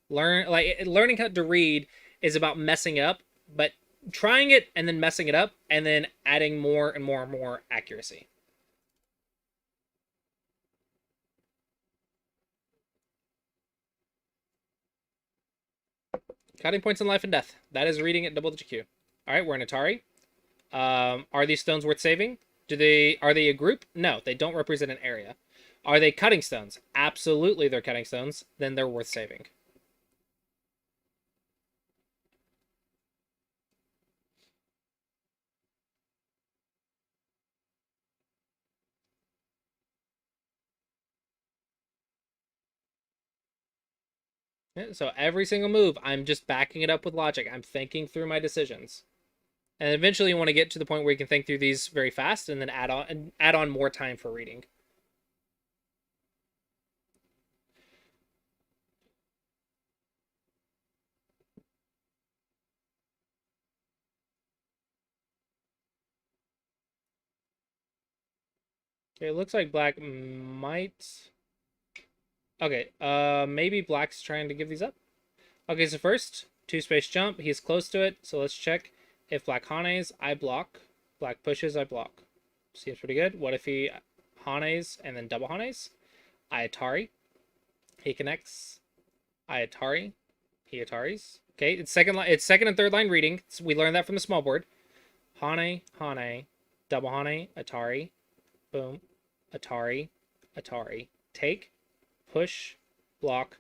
Learning how to read is about messing up, but trying it and then messing it up and then adding more and more and more accuracy. Cutting points in life and death. That is reading at double digit Q. All right, we're in Atari. Are these stones worth saving? Are they a group? No, they don't represent an area. Are they cutting stones? Absolutely, they're cutting stones. Then they're worth saving. Yeah, so every single move, I'm just backing it up with logic. I'm thinking through my decisions. And eventually you want to get to the point where you can think through these very fast and then add on more time for reading. Okay, it looks like Black might. Okay, maybe Black's trying to give these up. Okay, so first, 2-space jump. He's close to it, so let's check. If Black Hanes, I block. Black pushes, I block. Seems pretty good. What if he Hanes and then double Hanes? I Atari. He connects. I Atari. He Ataris. Okay, it's second and third line reading. So we learned that from the small board. Hane, Hane, double Hane, Atari, boom, Atari, Atari. Take, push, block,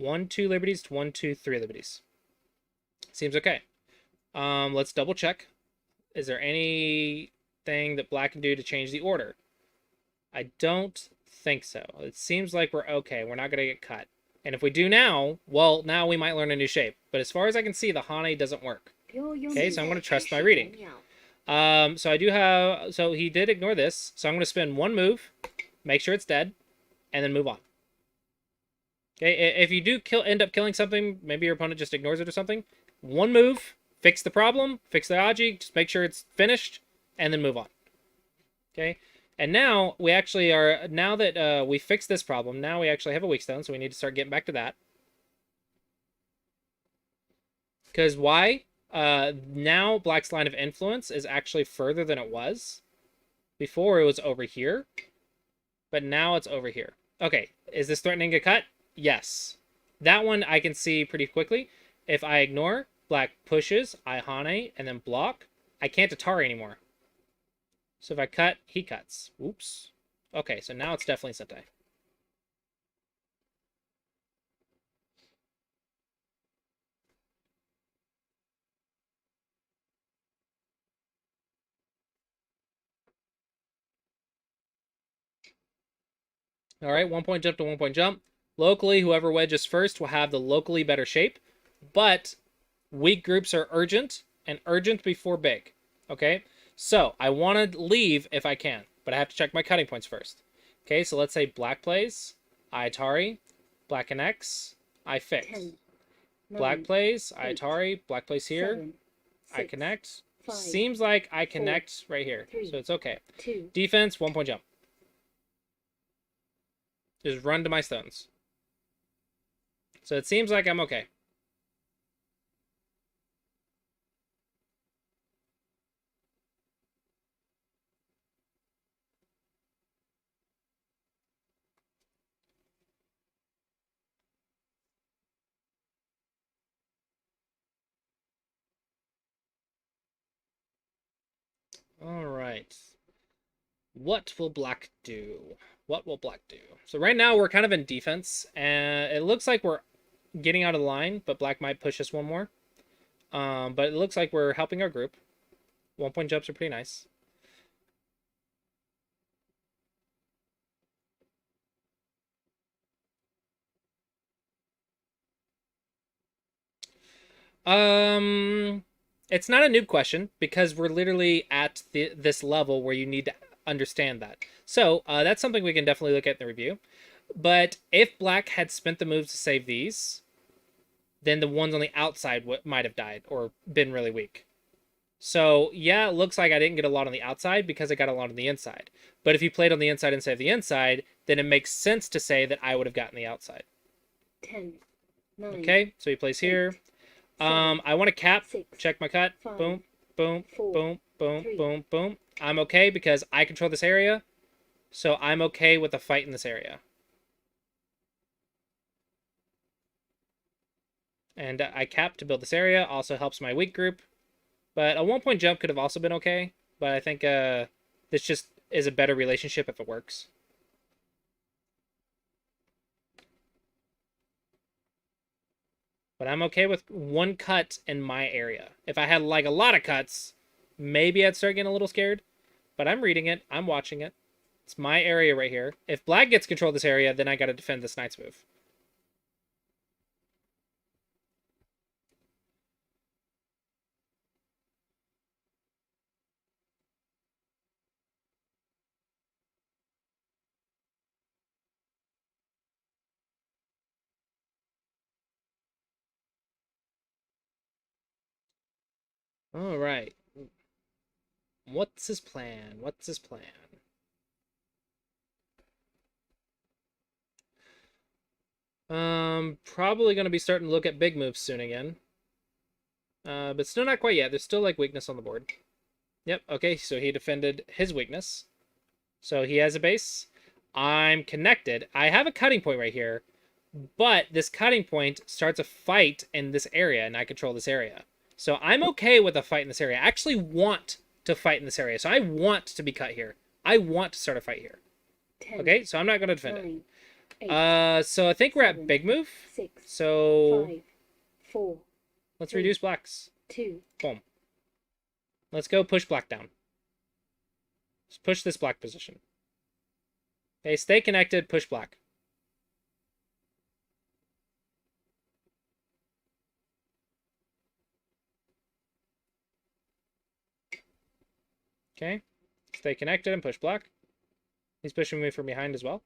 1-2 liberties to 1-2-3 liberties. Seems okay. Let's double check. Is there anything that Black can do to change the order? I don't think so. It seems like we're okay. We're not gonna get cut. And if we do now, well, now we might learn a new shape. But as far as I can see, the Hane doesn't work. Okay, so I'm going to trust my reading. So I do have... So he did ignore this. So I'm going to spend one move, make sure it's dead, and then move on. Okay, if you do end up killing something, maybe your opponent just ignores it or something, one move, fix the problem, fix the Aji, just make sure it's finished, and then move on. Okay? And now we actually are, now that we fixed this problem, now we actually have a weak stone, so we need to start getting back to that. Because why? Now Black's line of influence is actually further than it was. Before it was over here, but now it's over here. Okay, is this threatening a cut? Yes. That one I can see pretty quickly. If I ignore, Black pushes, I Hane, and then block, I can't Atari anymore. So if I cut, he cuts. Oops. Okay, so now it's definitely Sentai. All right, 1 point jump to 1 point jump. Locally, whoever wedges first will have the locally better shape, but weak groups are urgent and urgent before big. Okay, so I want to leave if I can, but I have to check my cutting points first. Okay, so let's say black plays, I Atari, black and X, I fix. 10, Black 9, plays, I 8, Atari, black plays here, 7, I 6, connect. 5, Seems like I 4, connect right here, 3, so it's okay. 2, Defense, 1 point jump. Just run to my stones. So it seems like I'm okay. All right. What will black do? What will black do? So right now we're kind of in defense, and it looks like we're getting out of line, but black might push us one more. But it looks like we're helping our group. 1 point jumps are pretty nice. Um, it's not a new question because we're literally at this level where you need to understand that. So that's something we can definitely look at in the review. But if black had spent the moves to save these, then the ones on the outside might have died or been really weak. So yeah, it looks like I didn't get a lot on the outside because I got a lot on the inside. But if you played on the inside and saved the inside, then it makes sense to say that I would have gotten the outside. 10, 9, Okay, so he plays here. 7, I want to cap. 6, Check my cut. 5, Boom, boom, 4, boom, boom, 3, boom, boom. I'm okay because I control this area. So I'm okay with a fight in this area. And I cap to build this area. Also helps my weak group. But a 1 point jump could have also been okay. But I think this just is a better relationship if it works. But I'm okay with one cut in my area. If I had like a lot of cuts, maybe I'd start getting a little scared. But I'm reading it. I'm watching it. It's my area right here. If black gets control of this area, then I got to defend this knight's move. All right. What's his plan? What's his plan? Probably going to be starting to look at big moves soon again. But still not quite yet. There's still like weakness on the board. Yep. Okay. So he defended his weakness. So he has a base. I'm connected. I have a cutting point right here, but this cutting point starts a fight in this area, and I control this area. So I'm okay with a fight in this area. I actually want to fight in this area. So I want to be cut here. I want to start a fight here. 10, Okay, so I'm not going to defend 9, it. 8, So I think we're at 7, big move. 6, So 5, 4, let's 3, reduce blacks. 2, Boom. Let's go push black down. Let's push this black position. Okay, stay connected, push black. Okay, stay connected and push black. He's pushing me from behind as well.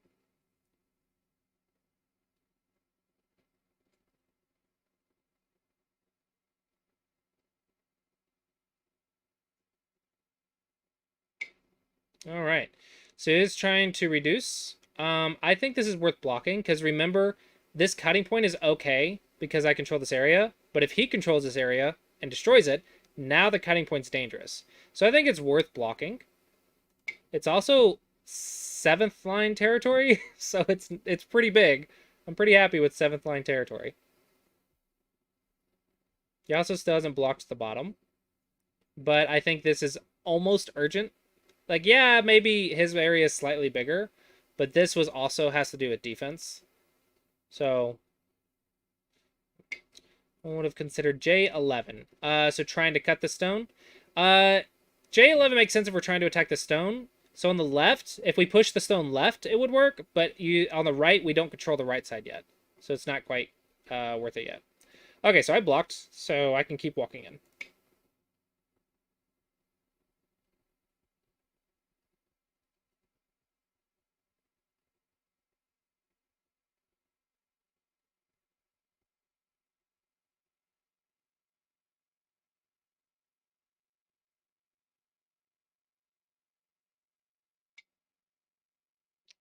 All right. So he is trying to reduce. I think this is worth blocking because remember, this cutting point is okay because I control this area. But if he controls this area and destroys it, now the cutting point's dangerous. So I think it's worth blocking. It's also 7th line territory, so it's pretty big. I'm pretty happy with 7th line territory. He also still hasn't blocked the bottom. But I think this is almost urgent. Like, yeah, maybe his area is slightly bigger, but this was also has to do with defense. So I would have considered J11. So trying to cut the stone. J11 makes sense if we're trying to attack the stone. So on the left, if we push the stone left, it would work, but you on the right, we don't control the right side yet. So it's not quite worth it yet. Okay, so I blocked, so I can keep walking in.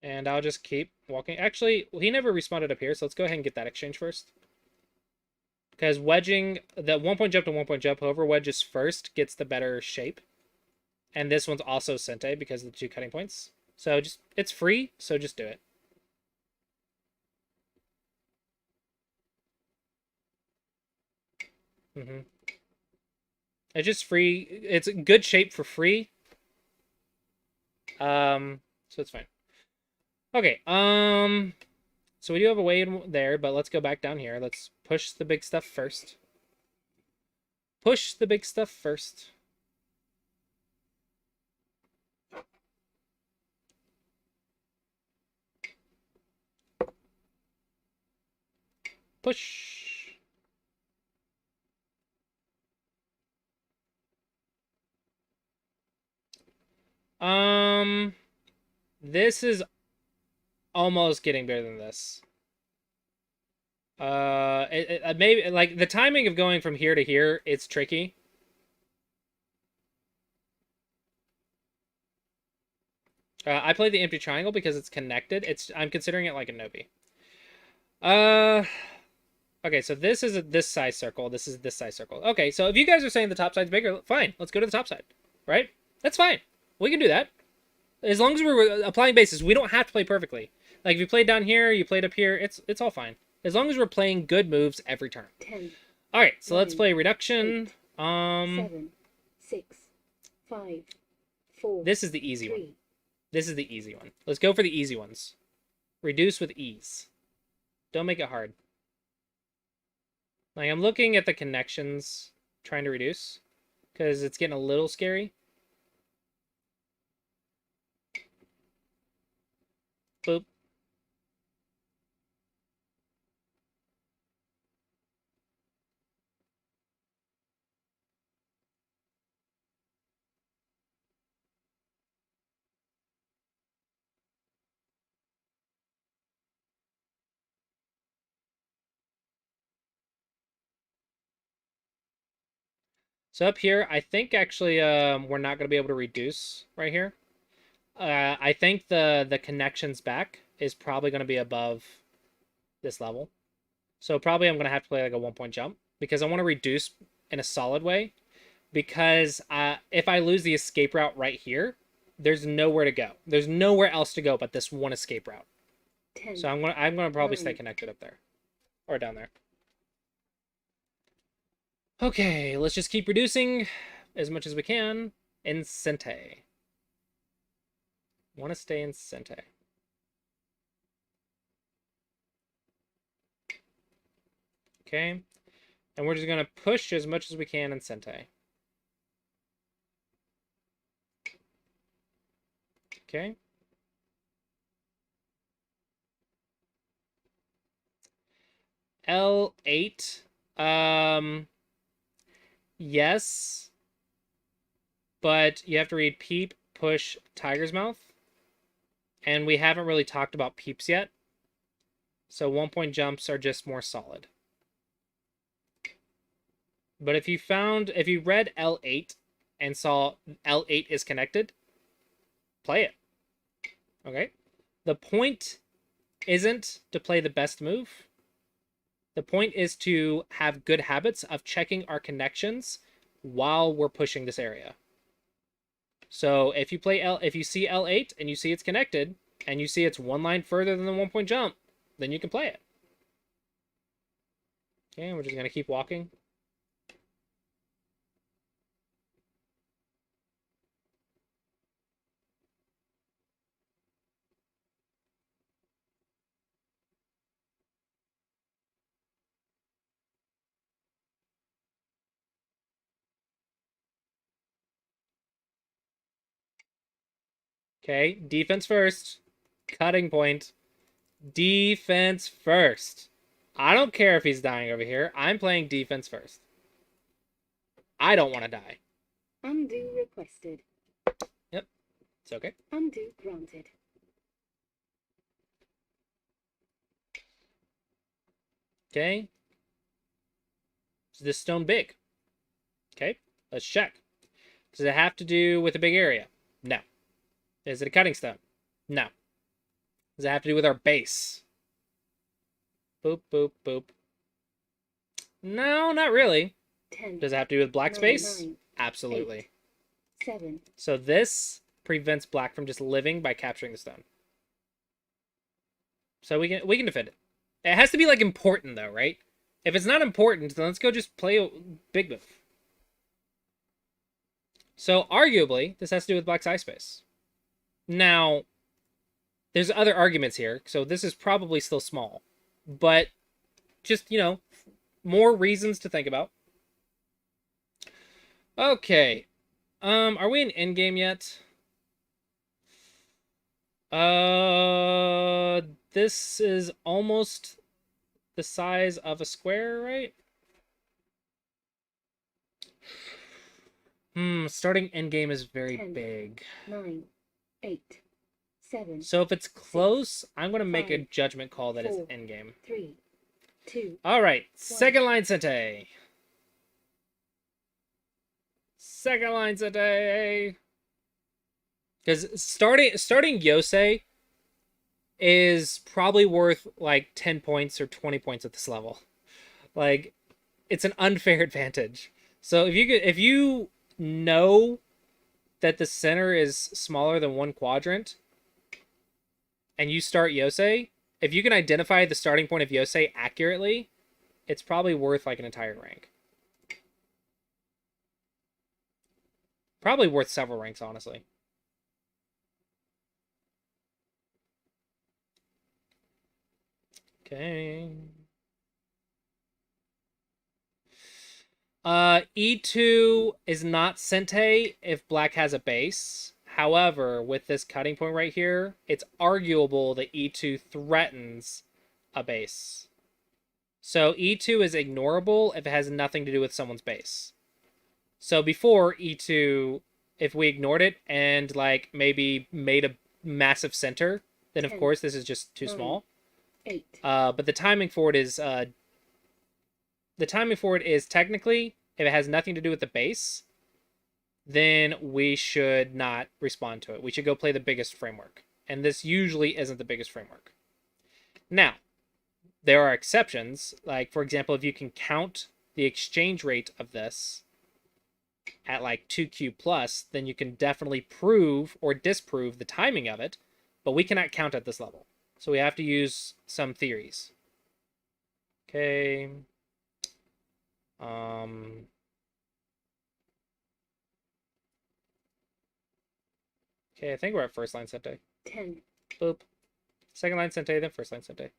And I'll just keep walking. Actually, he never respawned up here, so let's go ahead and get that exchange first. Because wedging, the 1 point jump to 1 point jump, whoever wedges first gets the better shape. And this one's also Sente because of the 2 cutting points. So just, it's free, so just do it. Mm-hmm. It's just free. It's a good shape for free. So it's fine. Okay, so we do have a way in there, but let's go back down here. Let's push the big stuff first. Push the big stuff first. Push. Um, this is almost getting better than this. Maybe like the timing of going from here to here, it's tricky. I played the empty triangle because it's connected. I'm considering it like a Nobi. Uh, okay, so this is this size circle. This is this size circle. Okay, so if you guys are saying the top side's bigger, fine. Let's go to the top side, right? That's fine. We can do that. As long as we're applying bases, we don't have to play perfectly. Like if you played down here, you played up here, it's all fine. As long as we're playing good moves every turn. 10. All right, so 9, let's play reduction. 7, 6, 5, 4. This is the easy 3. one. This is the easy one. Let's go for the easy ones. Reduce with ease. Don't make it hard. Like I'm looking at the connections, trying to reduce, because it's getting a little scary. Boop. So up here, I think actually we're not going to be able to reduce right here. I think the connections back is probably going to be above this level. So probably I'm going to have to play like a 1 point jump because I want to reduce in a solid way. Because if I lose the escape route right here, there's nowhere to go. There's nowhere else to go but this one escape route. 10. So I'm gonna probably 9. stay connected up there or down there. Okay, let's just keep reducing as much as we can in Sente. Want to stay in Sente. Okay, and we're just gonna push as much as we can in Sente. Okay. L8. Yes, but you have to read peep, push, tiger's mouth. And we haven't really talked about peeps yet. So 1 point jumps are just more solid. But if you read L8 and saw L8 is connected, play it. Okay? The point isn't to play the best move. The point is to have good habits of checking our connections while we're pushing this area. So if you see L8 and you see it's connected and you see it's one line further than the 1 point jump, then you can play it. Okay, we're just gonna keep walking. Okay, defense first. Cutting point. Defense first. I don't care if he's dying over here. I'm playing defense first. I don't want to die. Undo requested. Yep, it's okay. Undo granted. Okay. Is this stone big? Okay, let's check. Does it have to do with a big area? No. Is it a cutting stone? No. Does it have to do with our base? Boop, boop, boop. No, not really. 10. Does it have to do with black space? 9, Absolutely. 8, 7. So this prevents black from just living by capturing the stone. So we can defend it. It has to be like important though, right? If it's not important, then let's go just play a big move. So arguably, this has to do with black's eye space. Now, there's other arguments here, so this is probably still small. But just, more reasons to think about. Okay. Are we in endgame yet? This is almost the size of a square, right? Starting endgame is very 10, big. 9, 8, 7. So if it's close, I'm going to make a 5, judgment call that 4, it's endgame. 3, 2. All right, second line Sente. Second line Sente. Because starting Yosei is probably worth like 10 points or 20 points at this level. Like, it's an unfair advantage. So if you know that the center is smaller than one quadrant and you start Yosei, if you can identify the starting point of Yosei accurately, it's probably worth like an entire rank. Probably worth several ranks, honestly. Okay. E2 is not Sente if black has a base. However, with this cutting point right here, it's arguable that E2 threatens a base. So E2 is ignorable if it has nothing to do with someone's base. So before E2, if we ignored it and like maybe made a massive center, then of 10, course this is just too 9, small. 8. But the timing for it is technically, if it has nothing to do with the base, then we should not respond to it. We should go play the biggest framework. And this usually isn't the biggest framework. Now, there are exceptions. Like, for example, if you can count the exchange rate of this at like 2Q plus, then you can definitely prove or disprove the timing of it. But we cannot count at this level. So we have to use some theories. Okay. Okay, I think we're at first line Sente. 10. Boop. Second line Sente, then first line Sente.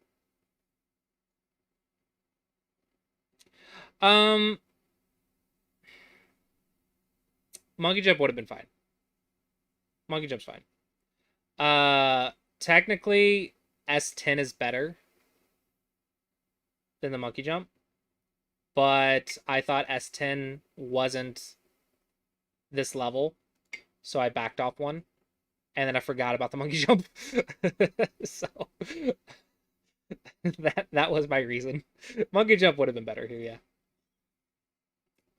Monkey jump would have been fine. Monkey jump's fine. Technically, S10 is better than the monkey jump, but I thought S10 wasn't this level, so I backed off one, and then I forgot about the monkey jump. So that was my reason. Monkey jump would have been better here, yeah.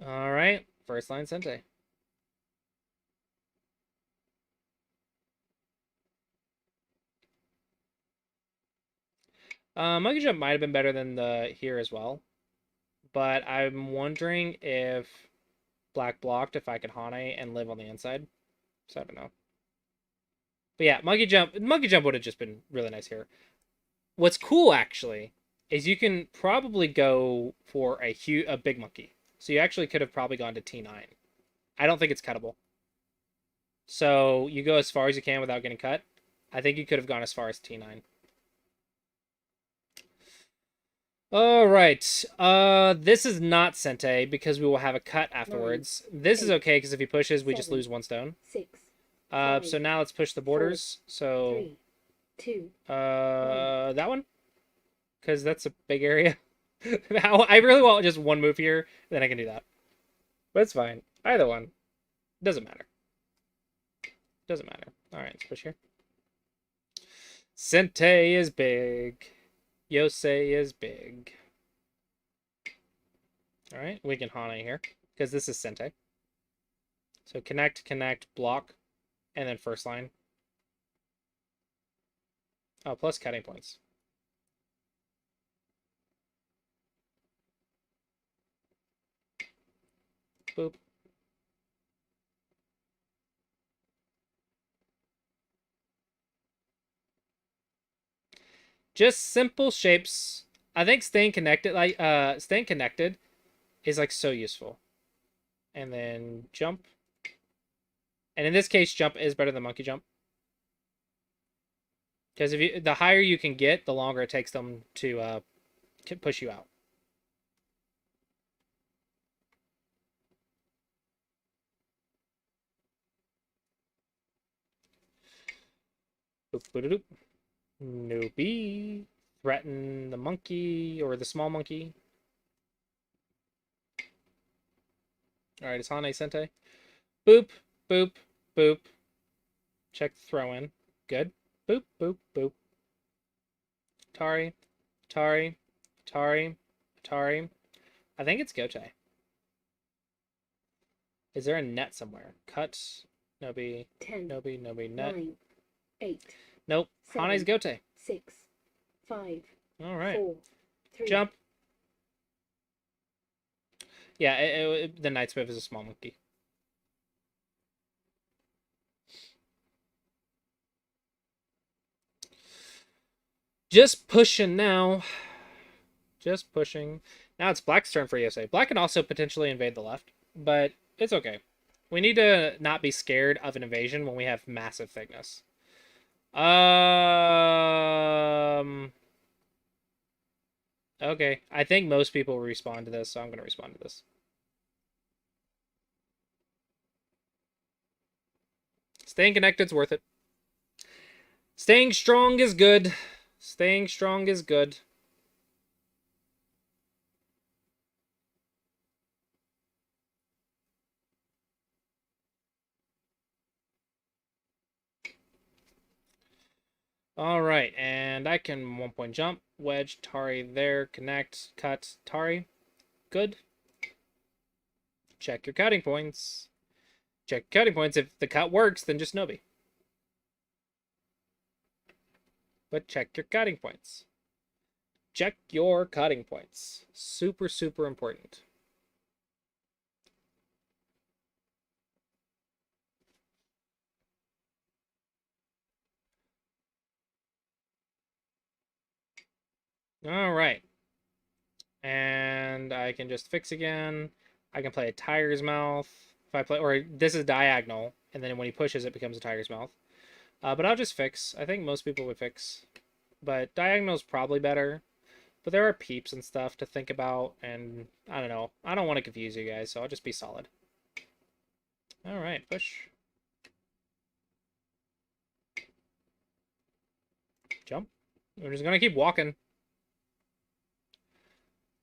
All right, first line Sente. Monkey jump might have been better than the here as well, but I'm wondering if black blocked if I could Hane and live on the inside. So I don't know. But yeah, monkey jump would have just been really nice here. What's cool actually is you can probably go for a big monkey. So you actually could have probably gone to T9. I don't think it's cuttable. So you go as far as you can without getting cut. I think you could have gone as far as T9. All right. This is not Sente because we will have a cut afterwards. 9, This is 8, okay because if he pushes, we just 7, lose one stone. 6, So now let's push the borders. So 3, 2, that one, because that's a big area. I really want just one move here, then I can do that. But it's fine. Either one. Doesn't matter. Doesn't matter. Alright, let's push here. Sente is big. Yosei is big. Alright, we can Hana here, because this is Sente. So connect, connect, block, and then first line. Oh, plus cutting points. Boop. Just simple shapes. I think staying connected is like so useful. And then jump. And in this case, jump is better than monkey jump. Because the higher you can get, the longer it takes them to push you out. Boop, boop, boop. No B. Threaten the monkey or the small monkey. Alright, it's Hane Sente. Boop, boop, boop. Check the throw in. Good. Boop, boop, boop. Tari, Tari, Tari, Tari. I think it's Gote. Is there a net somewhere? Cut. Nobi. 10, Nobi. Nobi. Net. 9, 8. Nope. 7, Hane's Gote. 6, 5, All right. 4, 3. Jump. Yeah, the Knight's Move is a small monkey. Just pushing now. Just pushing. Now it's Black's turn for ESA. Black can also potentially invade the left, but it's okay. We need to not be scared of an invasion when we have massive thickness. Okay. I think most people will respond to this, so I'm going to respond to this. Staying connected's worth it. Staying strong is good. Staying strong is good. All right, and I can 1-point jump, wedge, Tari there, connect, cut, Tari. Good. Check your cutting points. Check your cutting points. If the cut works, then just Nobi. But check your cutting points. Check your cutting points. Super, super important. All right. And I can just fix again. I can play a tiger's mouth. If I play, or this is diagonal, and then when he pushes, it becomes a tiger's mouth. But I'll just fix. I think most people would fix. But diagonal is probably better. But there are peeps and stuff to think about, and I don't know. I don't want to confuse you guys, so I'll just be solid. All right, push. Jump. We're just going to keep walking.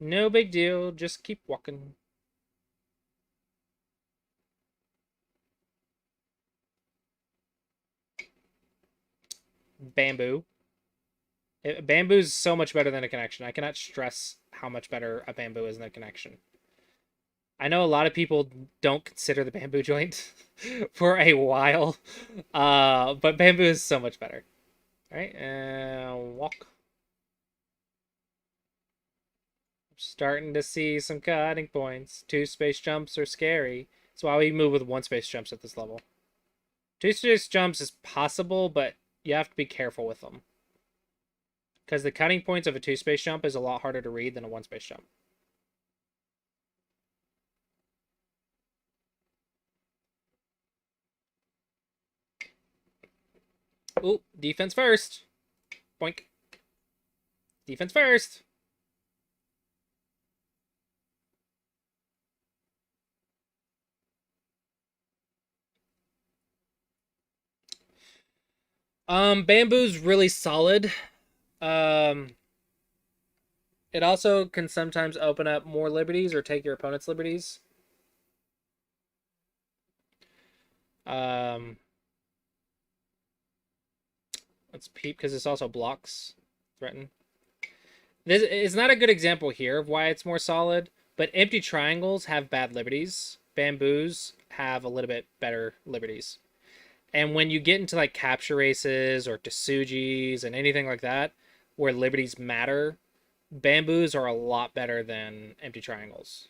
No big deal. Just keep walking. Bamboo. Bamboo's so much better than a connection. I cannot stress how much better a bamboo is than a connection. I know a lot of people don't consider the bamboo joint for a while, but bamboo is so much better. All right, and walk. Starting to see some cutting points. 2 space jumps are scary. That's why we move with 1 space jumps at this level. 2 space jumps is possible, but you have to be careful with them. Because the cutting points of a 2 space jump is a lot harder to read than a 1 space jump. Ooh, defense first. Boink. Defense first. Bamboo's really solid. Um, it also can sometimes open up more liberties or take your opponent's liberties. Um, let's peep because this also blocks threaten. This is not a good example here of why it's more solid, but empty triangles have bad liberties. Bamboos have a little bit better liberties. And when you get into like capture races or Tesujis and anything like that, where liberties matter, bamboos are a lot better than empty triangles.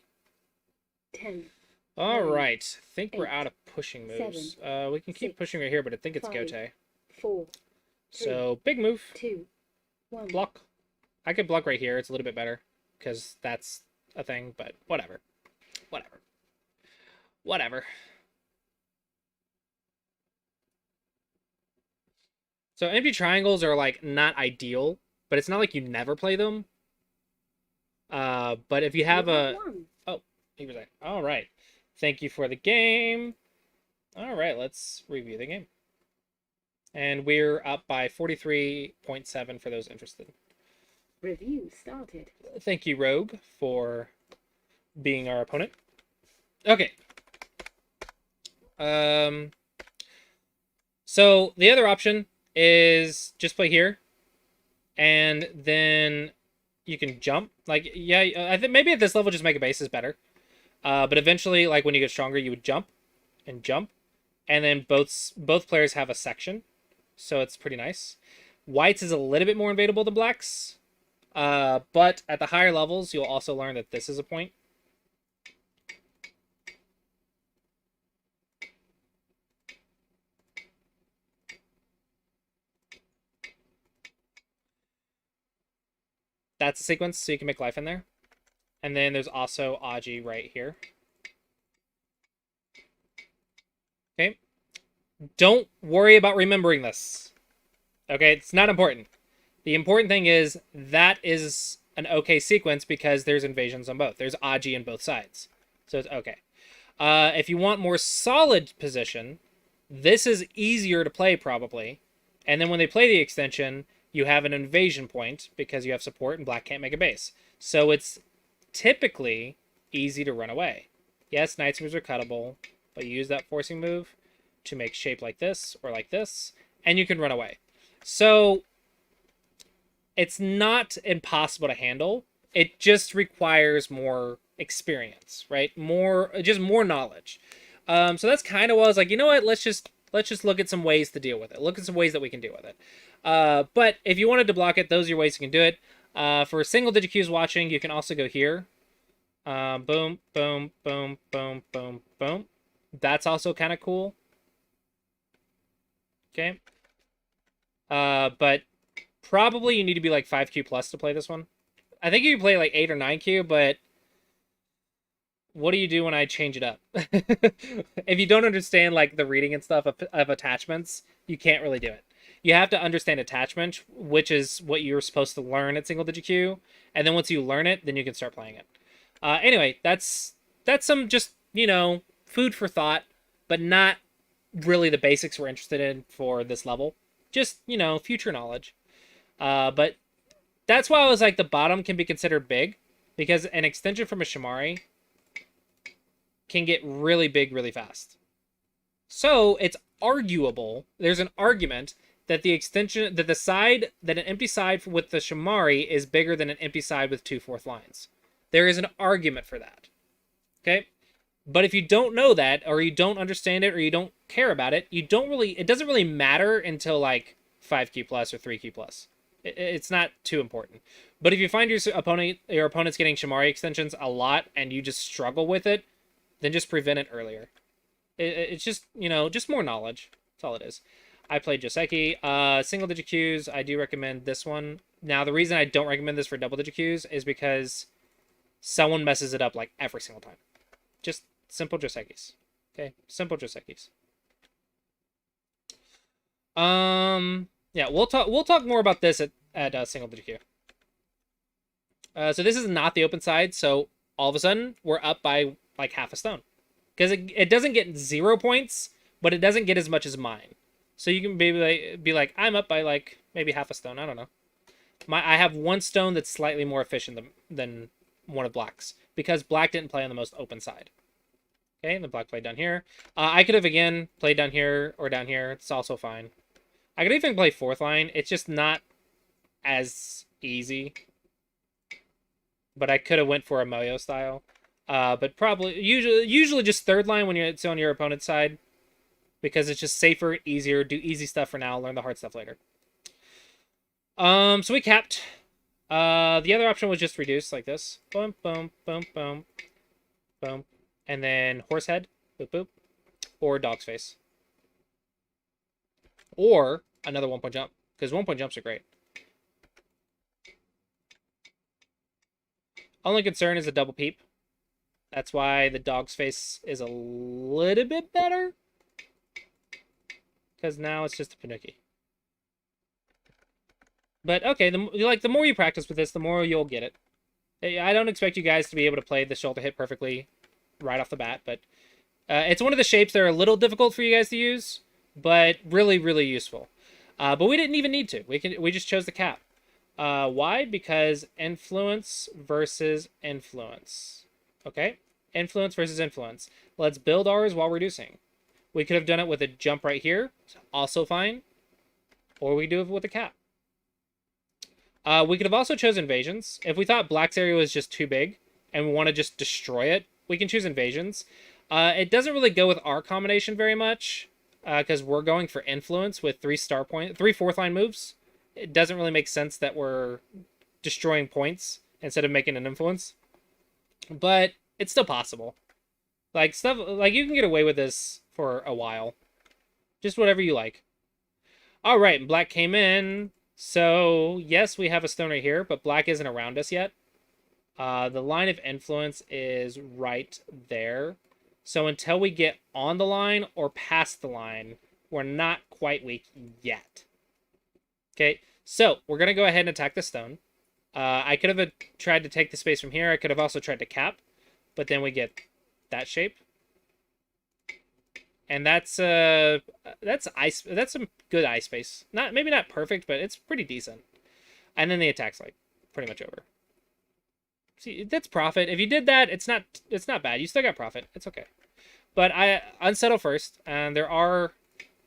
10, All 9, right, I think we're 8, out of pushing moves. 7, We can keep 6, pushing right here, but I think it's 5, Gote. 4, 3, So big move, 2, 1. block. I could block right here. It's a little bit better because that's a thing, but whatever. Whatever. Whatever. So empty triangles are like not ideal, but it's not like you never play them. But if you have a oh, he was like, all right, thank you for the game. All right, let's review the game, and we're up by 43.7 for those interested. Review started. Thank you, Rogue, for being our opponent. Okay. So the other option is just play here, and then you can jump. Like, yeah, I think maybe at this level just make a base is better. But eventually, like when you get stronger, you would jump, and then both players have a section, so it's pretty nice. Whites is a little bit more invadable than blacks, but at the higher levels, you'll also learn that this is a point. That's a sequence, so you can make life in there. And then there's also Aji right here. Okay. Don't worry about remembering this. Okay, it's not important. The important thing is that is an okay sequence because there's invasions on both. There's Aji on both sides. So it's okay. If you want more solid position, this is easier to play probably. And then when they play the extension, you have an invasion point because you have support and black can't make a base. So it's typically easy to run away. Yes, knight's moves are cuttable, but you use that forcing move to make shape like this or like this, and you can run away. So it's not impossible to handle. It just requires more experience, right? Just more knowledge. So that's kind of what I was like, you know what? Let's just look at some ways to deal with it. Look at some ways that we can deal with it. But if you wanted to block it, those are your ways you can do it. For single digit Qs watching, you can also go here. Boom, boom, boom, boom, boom, boom. That's also kind of cool. Okay. But probably you need to be like 5Q plus to play this one. I think you can play like 8 or 9Q, but what do you do when I change it up? If you don't understand like the reading and stuff of attachments, you can't really do it. You have to understand attachment, which is what you're supposed to learn at single digit Q, and then once you learn it, then you can start playing it. Anyway, that's some just food for thought, but not really the basics we're interested in for this level. Just future knowledge. But that's why I was like the bottom can be considered big, because an extension from a Shamari can get really big really fast. So it's arguable. There's an argument that the extension that an empty side with the Shamari is bigger than an empty side with 2/4 lines. There is an argument for that. Okay? But if you don't know that, or you don't understand it, or you don't care about it, it doesn't really matter until like 5Q plus or 3Q plus. It's not too important. But if you find your opponent's getting Shamari extensions a lot and you just struggle with it, then just prevent it earlier. It's just, just more knowledge. That's all it is. I played Joseki. Single digit Qs, I do recommend this one. Now, the reason I don't recommend this for double digit Qs is because someone messes it up like every single time. Just simple Josekis. Okay? Simple Josekis. Yeah, we'll talk more about this at single digit Q. So this is not the open side, so all of a sudden we're up by like half a stone. Because it doesn't get 0 points, but it doesn't get as much as mine. So you can be like, I'm up by like maybe half a stone. I don't know. I have one stone that's slightly more efficient than one of Black's because Black didn't play on the most open side. Okay, and the Black played down here. I could have again played down here or down here. It's also fine. I could even play fourth line. It's just not as easy. But I could have went for a Moyo style. But probably usually just third line when it's on your opponent's side because it's just safer, easier. Do easy stuff for now. Learn the hard stuff later. So we capped. The other option was just reduce like this. Boom, boom, boom, boom, boom, and then horse head, boop, boop, or dog's face, or another 1 point jump because 1 point jumps are great. Only concern is a double peep. That's why the dog's face is a little bit better. Because now it's just a Panuki. But okay, the more you practice with this, the more you'll get it. I don't expect you guys to be able to play the shoulder hit perfectly right off the bat, but it's one of the shapes that are a little difficult for you guys to use, but really, really useful. But we didn't even need to. We just chose the cap. Why? Because influence versus influence. Okay? Influence versus influence. Let's build ours while reducing. We could have done it with a jump right here. Also fine. Or we do it with a cap. We could have also chosen invasions. If we thought Black's area was just too big and we want to just destroy it, we can choose invasions. It doesn't really go with our combination very much because we're going for influence with 3 fourth line moves. It doesn't really make sense that we're destroying points instead of making an influence. But it's still possible. Like stuff like you can get away with this for a while. Just whatever you like. All right, Black came in. So, yes, we have a stone right here, but Black isn't around us yet. The line of influence is right there. So until we get on the line or past the line, we're not quite weak yet. Okay, so we're going to go ahead and attack the stone. I could have tried to take the space from here. I could have also tried to cap, but then we get that shape. And that's ice. That's some good ice space. Maybe not perfect, but it's pretty decent. And then the attack's like pretty much over. See, that's profit. If you did that, it's not bad. You still got profit. It's okay. But I unsettle first, and there are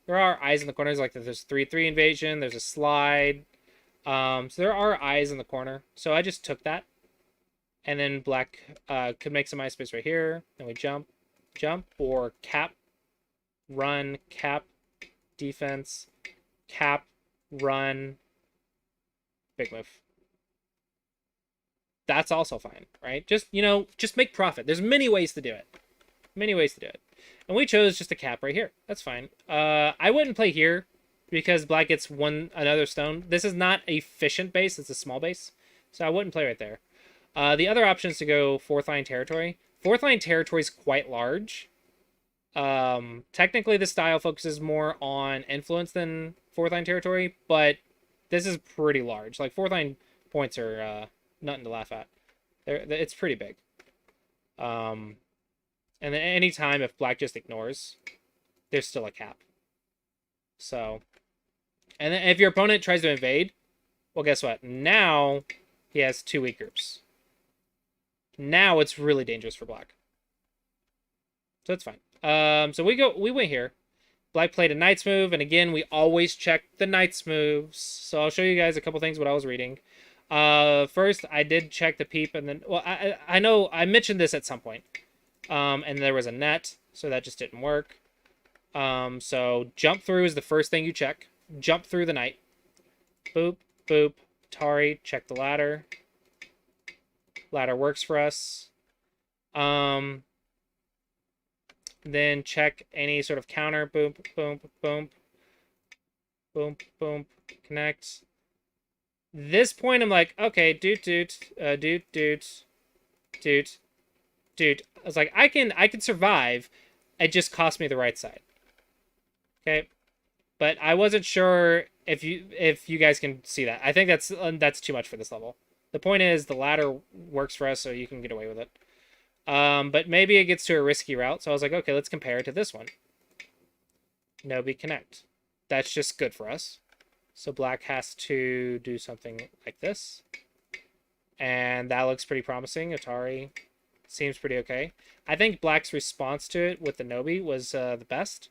eyes in the corners. Like there's 3/3 invasion. There's a slide. So there are eyes in the corner. So I just took that, and then Black could make some ice space right here. Then we jump, or cap. Run, cap, defense, cap, run, big move. That's also fine, right? Just make profit. There's many ways to do it. Many ways to do it. And we chose just a cap right here. That's fine. I wouldn't play here because Black gets another stone. This is not a efficient base. It's a small base. So I wouldn't play right there. The other option is to go fourth line territory. Fourth line territory is quite large. Technically the style focuses more on influence than fourth line territory, but this is pretty large. Like fourth line points are nothing to laugh at. It's pretty big. And then any time if Black just ignores, there's still a cap. So, and then if your opponent tries to invade, well, guess what? Now he has 2 weak groups. Now it's really dangerous for Black. So it's fine. So we went here. Black played a Knight's move, and again, we always check the Knight's moves. So I'll show you guys a couple things what I was reading. First, I did check the peep, and then, well, I know I mentioned this at some point. And there was a net, so that just didn't work. So jump through is the first thing you check. Jump through the Knight. Boop, boop. Tari, check the ladder. Ladder works for us. Then check any sort of counter. Boom, boom, boom. Boom, boom. Connect. This point, I'm like, okay, doot. I was like, I can survive. It just cost me the right side. Okay, but I wasn't sure if you guys can see that. I think that's too much for this level. The point is the ladder works for us, so you can get away with it. But maybe it gets to a risky route, so I was like, okay, let's compare it to this one. Nobi connect. that's just good for us. So black has to do something like this. And that looks pretty promising. Atari seems pretty okay. I think black's response to it with the Nobi was the best,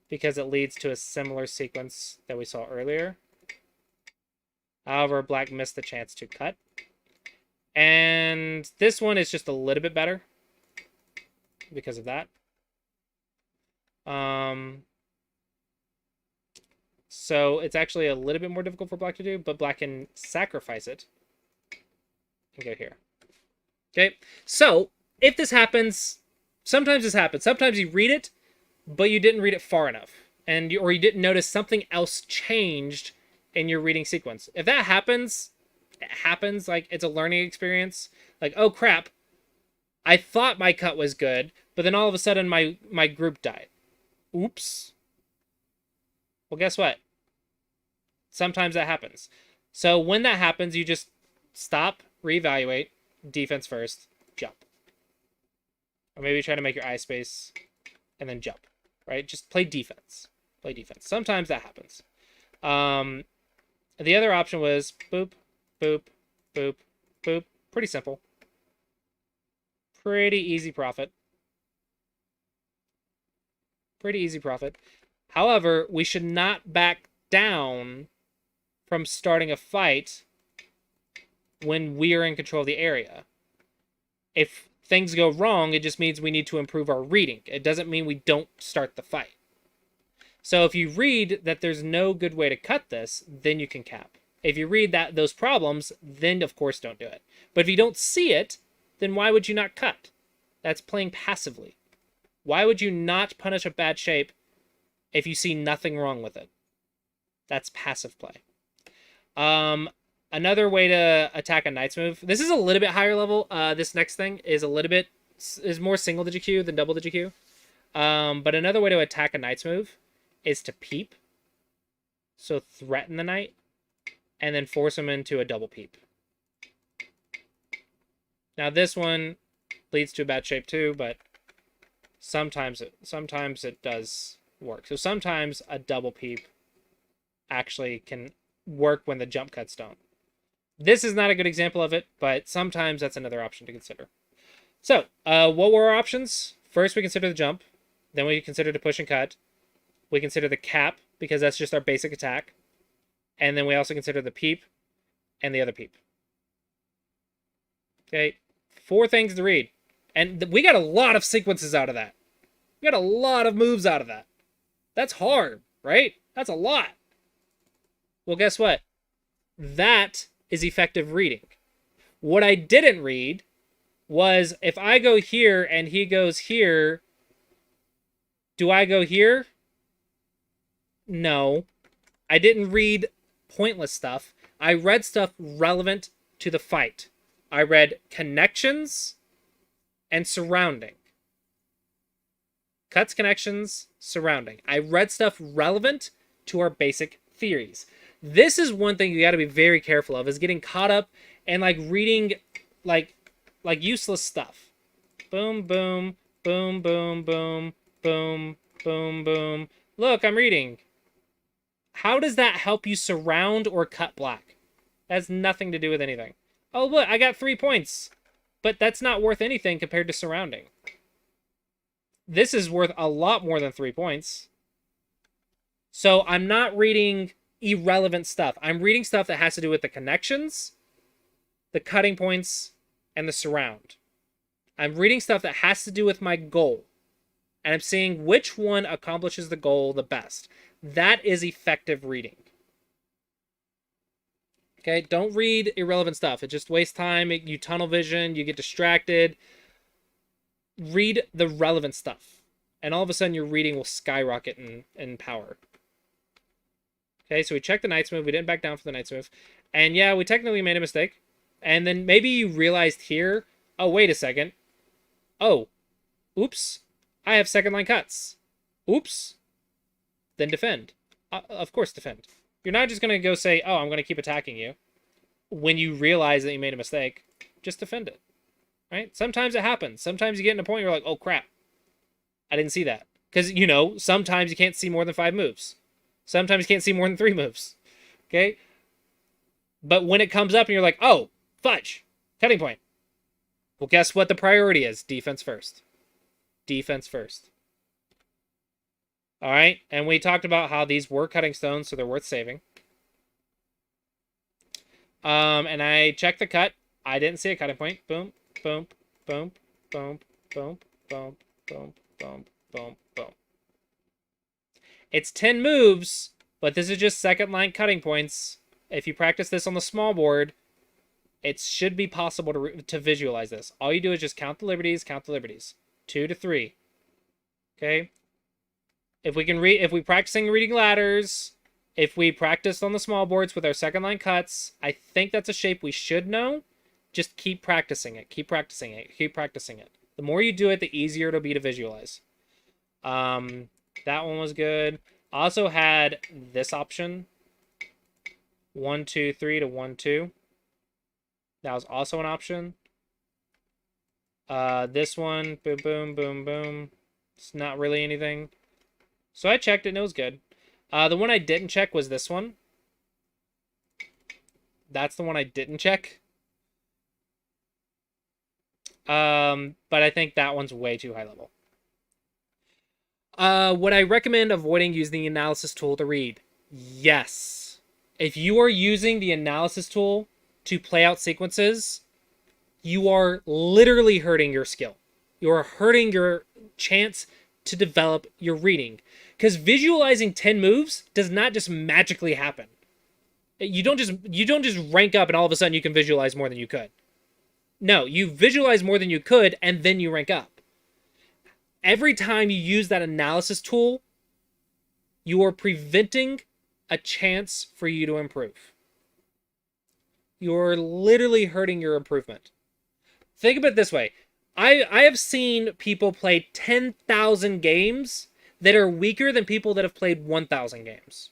because it leads to a similar sequence that we saw earlier. However, black missed the chance to cut. And this one is just a little bit better because of that. So it's actually a little bit more difficult for black to do, but black can sacrifice it and go here. Okay, so if this happens, sometimes this happens. Sometimes you read it, but you didn't read it far enough, or you didn't notice something else changed in your reading sequence. If that happens, it happens. Like, it's a learning experience. Like, oh crap, I thought my cut was good, but then all of a sudden my group died. Oops. Well, guess what? Sometimes that happens. So when that happens, you just stop, reevaluate, defense first, jump. Or maybe try to make your eye space and then jump, right? Just play defense. Play defense. Sometimes that happens. The other option was boop, boop, boop, boop. Pretty simple. Pretty easy profit. Pretty easy profit. However, we should not back down from starting a fight when we are in control of the area. If things go wrong, it just means we need to improve our reading. It doesn't mean we don't start the fight. So if you read that there's no good way to cut this, then you can cap. If you read that those problems, then of course don't do it. But if you don't see it, then why would you not cut? That's playing passively. Why would you not punish a bad shape if you see nothing wrong with it? That's passive play. Another way to attack a knight's move. This is a little bit higher level. This next thing is more single digit Q than double digit Q. But another way to attack a knight's move is to peep. So threaten the knight and then force him into a double peep. Now this one leads to a bad shape too, but sometimes it does work. So sometimes a double peep actually can work when the jump cuts don't. This is not a good example of it, but sometimes that's another option to consider. So, what were our options? First, we consider the jump. Then we consider the push and cut. We consider the cap, because that's just our basic attack. And then we also consider the peep and the other peep. Okay, 4 things to read. And we got a lot of sequences out of that. We got a lot of moves out of that. That's hard, right? That's a lot. Well, guess what? That is effective reading. What I didn't read was, if I go here and he goes here, do I go here? No. I didn't read pointless stuff. I read stuff relevant to the fight. I read connections and surrounding. Cuts, connections, surrounding. I read stuff relevant to our basic theories. This is one thing you got to be very careful of, is getting caught up and like reading like useless stuff. Boom, boom, boom, boom, boom, boom, boom, boom. Look, I'm reading. How does that help you surround or cut black? That has nothing to do with anything. Oh, look, I got 3 points. But that's not worth anything compared to surrounding. This is worth a lot more than 3 points. So I'm not reading irrelevant stuff. I'm reading stuff that has to do with the connections, the cutting points, and the surround. I'm reading stuff that has to do with my goal. And I'm seeing which one accomplishes the goal the best. That is effective reading. Okay, don't read irrelevant stuff. It just wastes time. You tunnel vision. You get distracted. Read the relevant stuff. And all of a sudden, your reading will skyrocket in power. Okay, so we checked the knight's move. We didn't back down for the knight's move. And yeah, we technically made a mistake. And then maybe you realized here, oh, wait a second. Oh, oops. I have second line cuts. Oops. Then defend. Of course, defend. You're not just going to go say, oh, I'm going to keep attacking you. When you realize that you made a mistake, just defend it. Right? Sometimes it happens. Sometimes you get in a point where you're like, oh, crap. I didn't see that. Because, sometimes you can't see more than 5 moves. Sometimes you can't see more than 3 moves. Okay? But when it comes up and you're like, oh, fudge, cutting point. Well, guess what the priority is? Defense first. Defense first. All right? And we talked about how these were cutting stones, so they're worth saving. And I checked the cut. I didn't see a cutting point. Boom, boom, boom, boom, boom, boom, boom, boom, boom, boom. It's 10 moves, but this is just second line cutting points. If you practice this on the small board, it should be possible to visualize this. All you do is just count the liberties, 2 to 3. Okay? If we're practicing reading ladders, if we practice on the small boards with our second line cuts, I think that's a shape we should know. Just keep practicing it. Keep practicing it. Keep practicing it. The more you do it, the easier it'll be to visualize. That one was good. Also had this option. 1, 2, 3 to 1, 2. That was also an option. This one, boom, boom, boom, boom. It's not really anything. So I checked it and it was good. The one I didn't check was this one. That's the one I didn't check. But I think that one's way too high level. Would I recommend avoiding using the analysis tool to read? Yes. If you are using the analysis tool to play out sequences, you are literally hurting your skill. You are hurting your chance to develop your reading. Because visualizing 10 moves does not just magically happen. You don't just rank up and all of a sudden you can visualize more than you could. No, you visualize more than you could and then you rank up. Every time you use that analysis tool, you are preventing a chance for you to improve. You're literally hurting your improvement. Think of it this way. I have seen people play 10,000 games that are weaker than people that have played 1,000 games.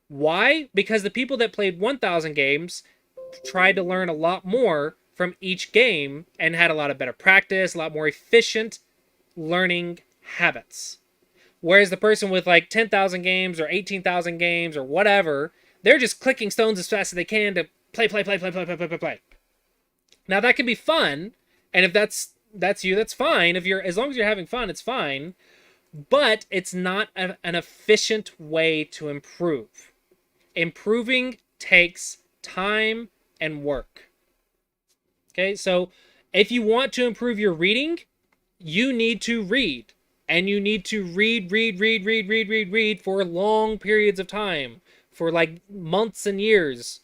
Why? Because the people that played 1,000 games tried to learn a lot more from each game and had a lot of better practice, a lot more efficient learning habits. Whereas the person with like 10,000 games or 18,000 games or whatever, they're just clicking stones as fast as they can to play. Now that can be fun, and if that's you, that's fine. As long as you're having fun, it's fine. But it's not an efficient way to improve. Improving takes time and work. Okay, so if you want to improve your reading, you need to read. And you need to read for long periods of time. For like months and years.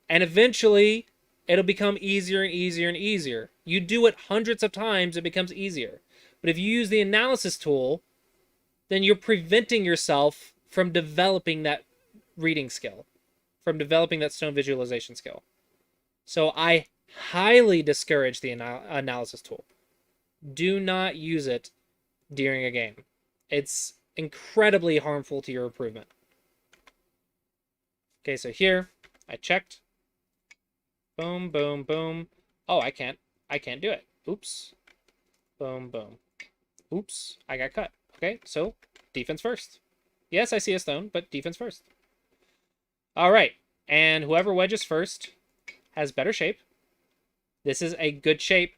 And eventually, it'll become easier and easier and easier. You do it hundreds of times, it becomes easier. But if you use the analysis tool, then you're preventing yourself from developing that reading skill, from developing that stone visualization skill. So I highly discourage the analysis tool. Do not use it during a game. It's incredibly harmful to your improvement. Okay, so here, I checked. Boom, boom, boom. Oh, I can't do it. Oops. Boom, boom. Oops, I got cut. Okay, so defense first. Yes, I see a stone, but defense first. All right, and whoever wedges first has better shape. This is a good shape,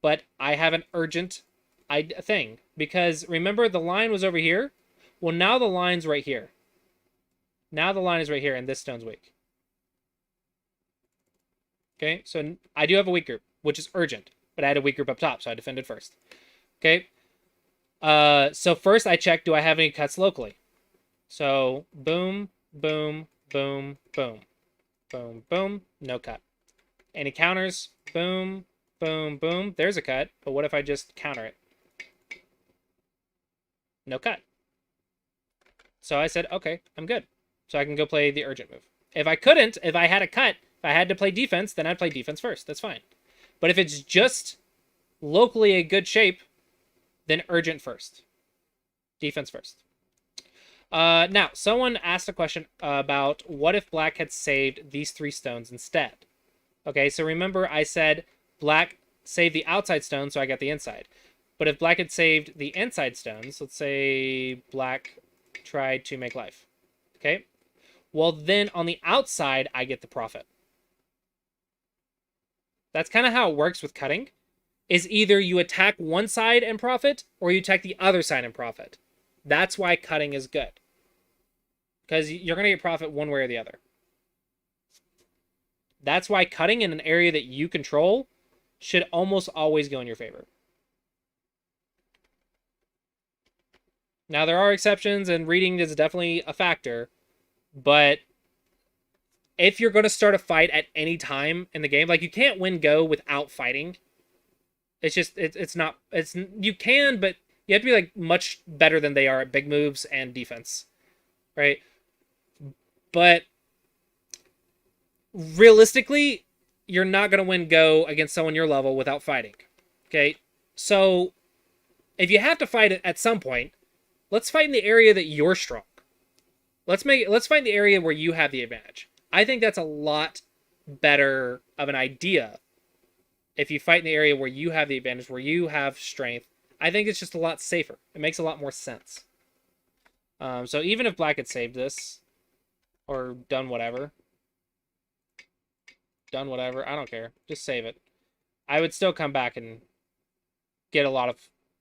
but I have an urgent thing. Because remember, the line was over here? Well, now the line's right here. Now the line is right here, and this stone's weak. Okay, so I do have a weak group, which is urgent. But I had a weak group up top, so I defended first. Okay. So first I check, do I have any cuts locally? So boom, boom, boom, boom. Boom, boom, no cut. Any counters? Boom, boom, boom. There's a cut, but what if I just counter it? No cut. So I said, okay, I'm good. So I can go play the urgent move. If I couldn't, if I had a cut, if I had to play defense, then I'd play defense first. That's fine. But if it's just locally a good shape, then urgent first. Defense first. Now, someone asked a question about what if black had saved these 3 stones instead. Okay, so remember I said black saved the outside stone, so I got the inside. But if black had saved the inside stones, let's say black tried to make life. Okay. Well, then on the outside, I get the profit. That's kind of how it works with cutting. Is either you attack one side and profit, or you attack the other side and profit. That's why cutting is good. Because you're going to get profit one way or the other. That's why cutting in an area that you control should almost always go in your favor. Now, there are exceptions, and reading is definitely a factor. But if you're going to start a fight at any time in the game, like you can't win Go without fighting. It's just, it's not, you can, but you have to be like much better than they are at big moves and defense. Right? But realistically, you're not going to win Go against someone your level without fighting. Okay? So if you have to fight it at some point, let's fight in the area that you're strong. Let's fight the area where you have the advantage. I think that's a lot better of an idea if you fight in the area where you have the advantage, where you have strength. I think it's just a lot safer. It makes a lot more sense. So even if Black had saved this, or done whatever, I don't care. Just save it. I would still come back and get a lot of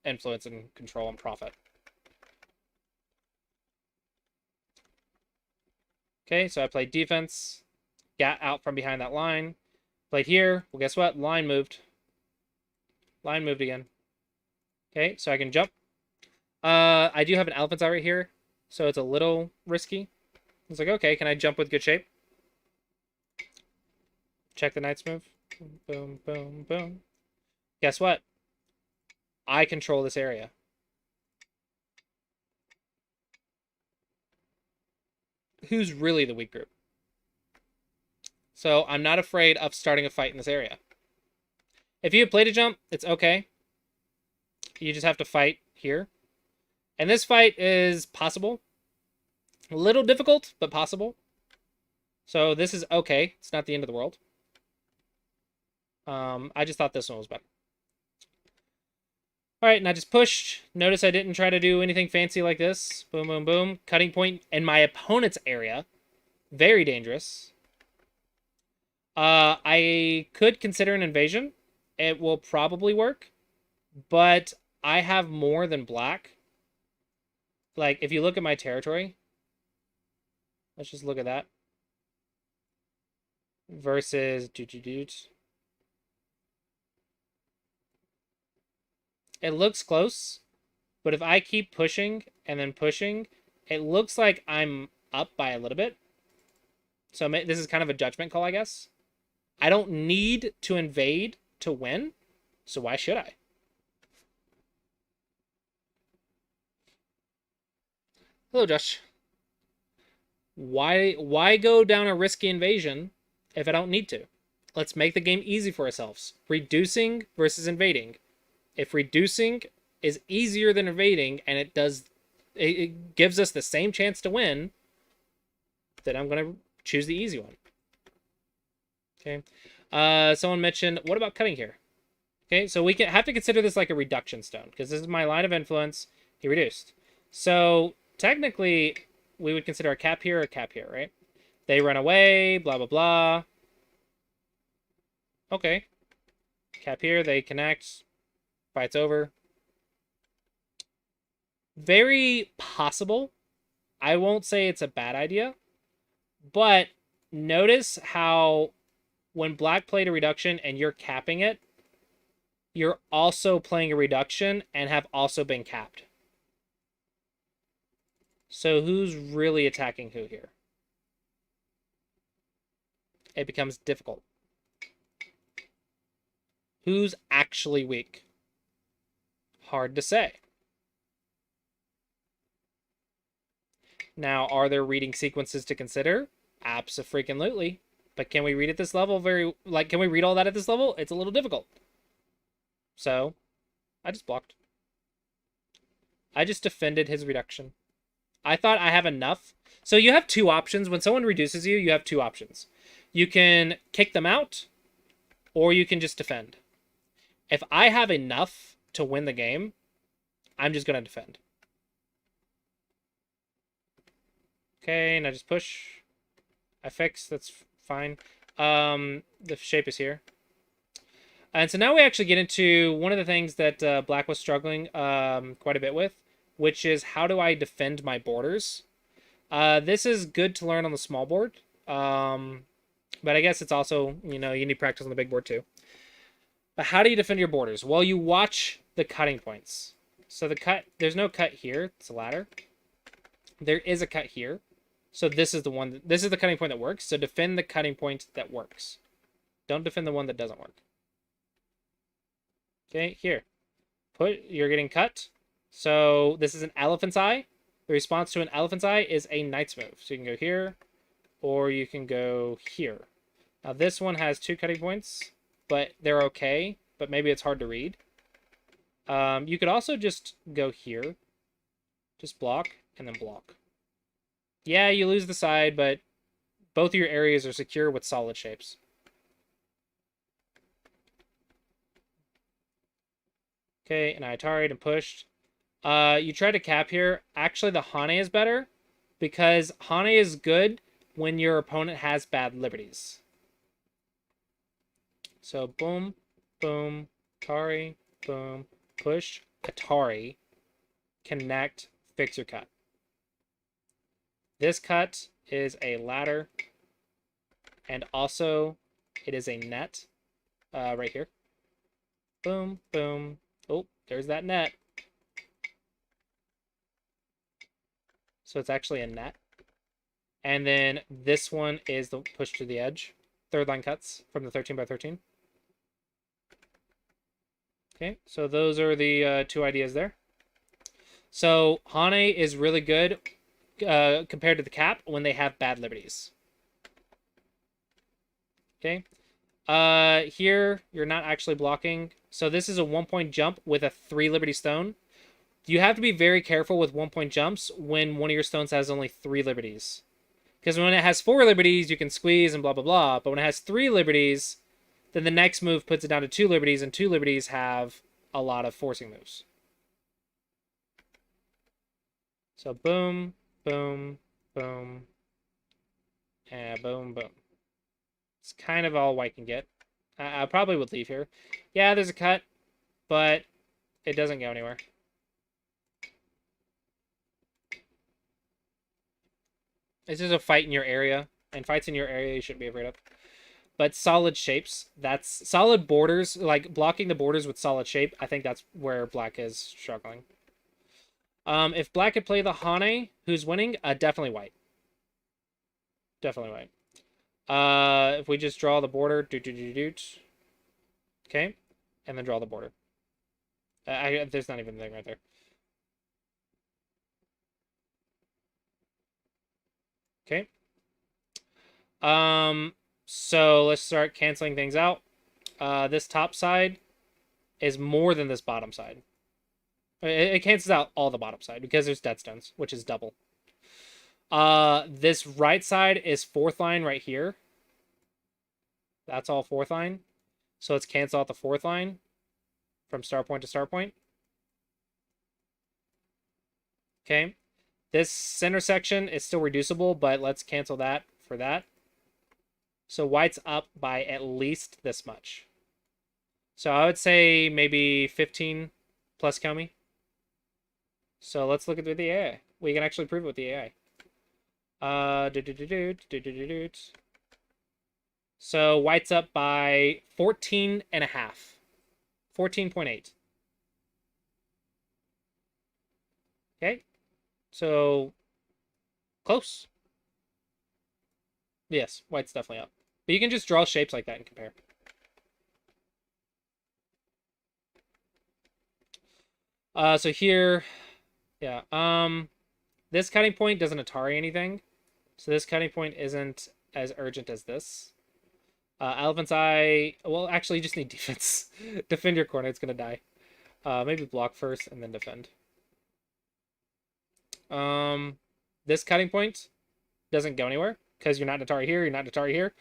influence and control and profit. Okay, so I played defense, got out from behind that line, played here. Well, guess what? Line moved. Line moved again. Okay, so I can jump. I do have an elephant's eye right here, so it's a little risky. It's like, okay, can I jump with good shape? Check the knight's move. Boom, boom, boom. Guess what? I control this area. Who's really the weak group? So I'm not afraid of starting a fight in this area. If you have played a jump, it's okay. You just have to fight here. And this fight is possible. A little difficult, but possible. So this is okay. It's not the end of the world. I just thought this one was better. All right, and I just pushed. Notice I didn't try to do anything fancy like this. Boom, boom, boom. Cutting point in my opponent's area. Very dangerous. I could consider an invasion. It will probably work. But I have more than Black. Like, if you look at my territory. Let's just look at that. Versus... It looks close. But if I keep pushing and then pushing, it looks like I'm up by a little bit. So this is kind of a judgment call, I guess. I don't need to invade to win. So why should I? Hello, Josh. Why go down a risky invasion if I don't need to? Let's make the game easy for ourselves. Reducing versus invading. If reducing is easier than invading and it gives us the same chance to win, then I'm going to choose the easy one. Okay. Someone mentioned, what about cutting here? Okay, so we have to consider this like a reduction stone because this is my line of influence. He reduced. So technically, we would consider a cap here, right? They run away, blah, blah, blah. Okay. Cap here, they connect. Fight's over. Very possible. I won't say it's a bad idea. But notice how when Black played a reduction and you're capping it, you're also playing a reduction and have also been capped. So who's really attacking who here? It becomes difficult. Who's actually weak? Hard to say. Now, are there reading sequences to consider? Abso-freaking-lutely. But can we read at this level can we read all that at this level? It's a little difficult. So, I just blocked. I just defended his reduction. I thought I have enough. So you have two options. When someone reduces you, you have two options. You can kick them out, or you can just defend. If I have enough to win the game, I'm just going to defend. Okay, now just push. I fix. That's fine. The shape is here. And so now we actually get into one of the things that Black was struggling quite a bit with, which is how do I defend my borders? This is good to learn on the small board, but I guess it's also, you need practice on the big board too. But how do you defend your borders? Well, you watch the cutting points. So there's no cut here. It's a ladder. There is a cut here. So this is the cutting point that works. So defend the cutting point that works. Don't defend the one that doesn't work. Okay, here. You're getting cut. So this is an elephant's eye. The response to an elephant's eye is a knight's move. So you can go here, or you can go here. Now this one has 2 cutting points, but they're okay, but maybe it's hard to read. You could also just go here. Just block, and then block. Yeah, you lose the side, but both of your areas are secure with solid shapes. Okay, and I atari'd and pushed. You try to cap here. Actually, the Hane is better, because Hane is good when your opponent has bad liberties. So boom, boom, Atari, boom, push, Atari, connect, fix your cut. This cut is a ladder, and also it is a net right here. Boom, boom. Oh, there's that net. So it's actually a net. And then this one is the push to the edge. Third line cuts from the 13 by 13. Okay, so those are the 2 ideas there. So Hane is really good compared to the cap when they have bad liberties. Okay. Here, you're not actually blocking. So this is a 1-point jump with a 3 liberty stone. You have to be very careful with 1-point jumps when one of your stones has only 3 liberties. Because when it has 4 liberties, you can squeeze and blah, blah, blah. But when it has 3 liberties, then the next move puts it down to 2 liberties, and 2 liberties have a lot of forcing moves. So boom, boom, boom, and boom, boom. It's kind of all white can get. I probably would leave here. Yeah, there's a cut, but it doesn't go anywhere. This is a fight in your area, and fights in your area you shouldn't be afraid of. But solid shapes, that's solid borders, like blocking the borders with solid shape, I think that's where Black is struggling. If Black could play the Hane, who's winning, definitely white. Definitely white. If we just draw the border, okay, and then draw the border. There's not even a thing right there. Okay. So let's start canceling things out. This top side is more than this bottom side. It cancels out all the bottom side because there's dead stones, which is double. This right side is 4th line right here. That's all 4th line. So let's cancel out the 4th line from start point to start point. Okay. This center section is still reducible, but let's cancel that for that. So white's up by at least this much. So I would say maybe 15 plus Komi. So let's look at the AI. We can actually prove it with the AI. So white's up by 14 and a half. 14.8. Okay. So close. Yes, white's definitely up. But you can just draw shapes like that and compare. So here, yeah. This cutting point doesn't Atari anything. So this cutting point isn't as urgent as this. Elephant's Eye, well, actually, you just need defense. Defend your corner, it's gonna die. Maybe block first and then defend. This cutting point doesn't go anywhere because you're not Atari here, you're not Atari here.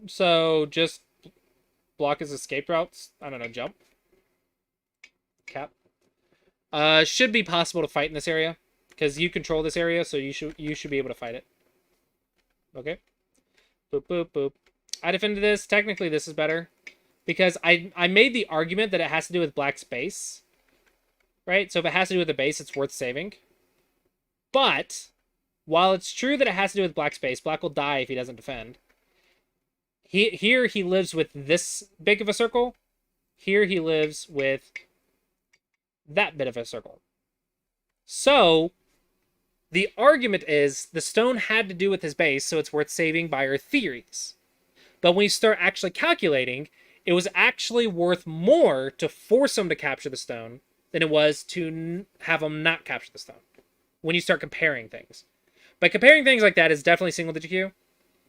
So just block his escape routes. I don't know, jump. Cap. Should be possible to fight in this area because you control this area, so you should be able to fight it. Okay. Boop boop boop. I defended this. Technically, this is better because I made the argument that it has to do with black's base, right? So if it has to do with the base, it's worth saving. But while it's true that it has to do with black's base, black will die if he doesn't defend. Here he lives with this big of a circle. Here he lives with that bit of a circle. So the argument is the stone had to do with his base, so it's worth saving by our theories. But when you start actually calculating, it was actually worth more to force him to capture the stone than it was to have him not capture the stone. When you start comparing things. But comparing things like that is definitely single digit Q.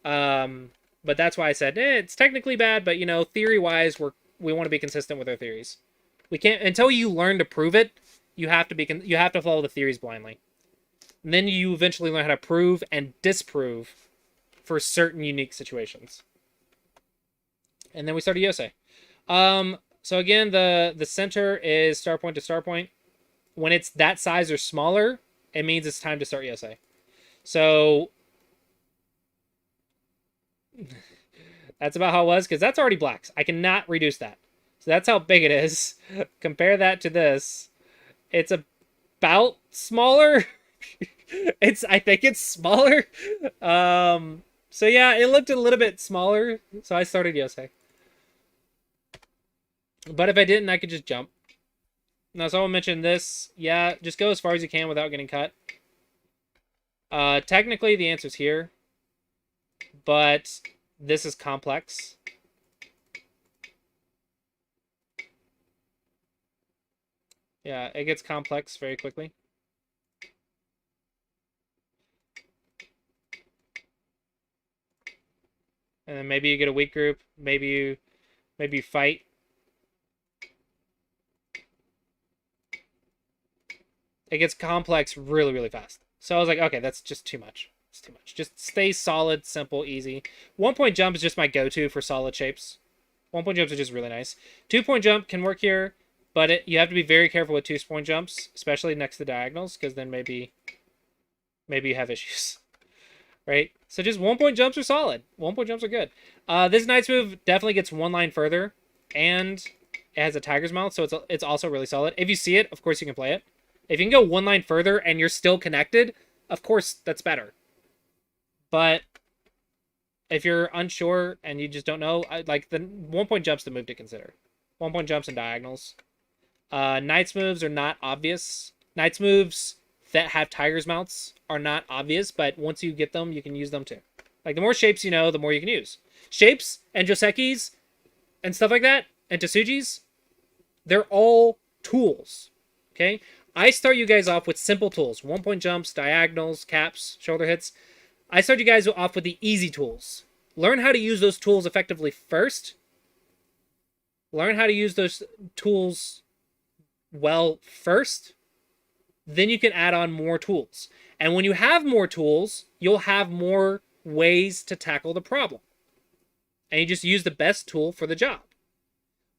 But that's why I said it's technically bad, but theory-wise, we want to be consistent with our theories. We can't until you learn to prove it. You have to follow the theories blindly. And then you eventually learn how to prove and disprove for certain unique situations. And then we start a Yosei. So again, the center is star point to star point. When it's that size or smaller, it means it's time to start Yosei. So that's about how it was, because that's already blacks. I cannot reduce that. So that's how big it is. Compare that to this. It's about smaller. I think it's smaller. So yeah, it looked a little bit smaller. So I started Yosei. But if I didn't, I could just jump. Now, someone mentioned this. Yeah, just go as far as you can without getting cut. Technically, the answer's here. But this is complex. Yeah, it gets complex very quickly. And then maybe you get a weak group. Maybe you fight. It gets complex really, really fast. So I was like, okay, that's just too much. It's too much. Just stay solid, simple, easy. 1-point jump is just my go-to for solid shapes. 1-point jumps are just really nice. 2-point jump can work here, but you have to be very careful with 2-point jumps, especially next to diagonals, because then maybe you have issues. Right? So just 1-point jumps are solid. 1-point jumps are good. This Knight's move definitely gets one line further, and it has a tiger's mouth, so it's also really solid. If you see it, of course you can play it. If you can go one line further and you're still connected, of course that's better. But if you're unsure and you just don't know, like the 1-point jump's the move to consider. 1-point jumps and diagonals. Knight's moves are not obvious. Knight's moves that have tiger's mouths are not obvious, but once you get them, you can use them too. Like the more shapes you know, the more you can use. Shapes and Josekis and stuff like that, and Tesujis, they're all tools. Okay? I start you guys off with simple tools. 1-point jumps, diagonals, caps, shoulder hits. I start you guys off with the easy tools. Learn how to use those tools effectively first. Learn how to use those tools well first. Then you can add on more tools. And when you have more tools, you'll have more ways to tackle the problem. And you just use the best tool for the job.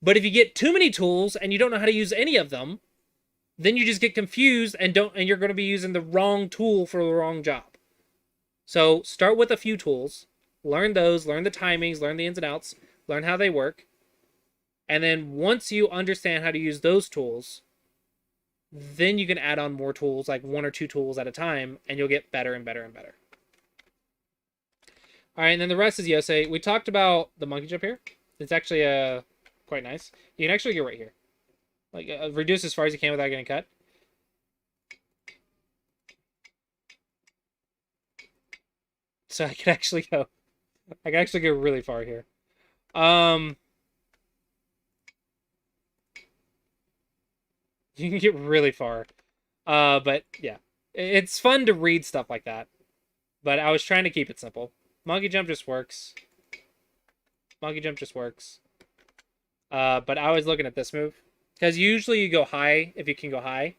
But if you get too many tools and you don't know how to use any of them, then you just get confused and you're going to be using the wrong tool for the wrong job. So start with a few tools, learn those, learn the timings, learn the ins and outs, learn how they work. And then once you understand how to use those tools, then you can add on more tools, like 1 or 2 tools at a time, and you'll get better and better and better. All right, and then the rest is Yosei. We talked about the monkey jump here. It's actually quite nice. You can actually get right here. Like, reduce as far as you can without getting cut. So I can actually go really far here. You can get really far. But yeah. It's fun to read stuff like that. But I was trying to keep it simple. Monkey jump just works. Monkey jump just works. But I was looking at this move. Because usually you go high if you can go high.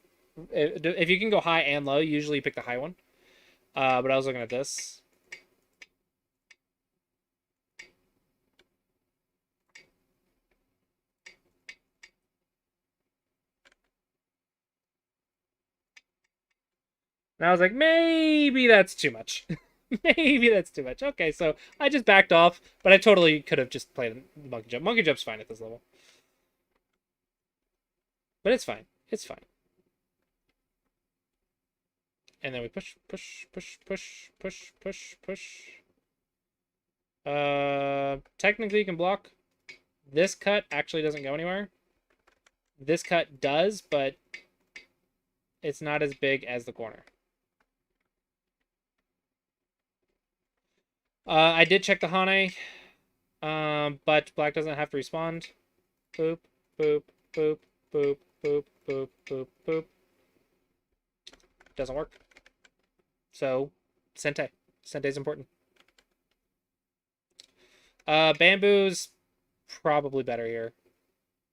If you can go high and low, usually you pick the high one. But I was looking at this. And I was like, maybe that's too much. Maybe that's too much. Okay, so I just backed off, but I totally could have just played Monkey Jump. Monkey Jump's fine at this level. But it's fine. It's fine. And then we push, push, push, push, push, push, push. Technically you can block. This cut actually doesn't go anywhere. This cut does, but it's not as big as the corner. I did check the Hane, but black doesn't have to respond. Boop, boop, boop, boop, boop, boop, boop, boop. Doesn't work. So, Sente. Sente's important. Bamboo's probably better here.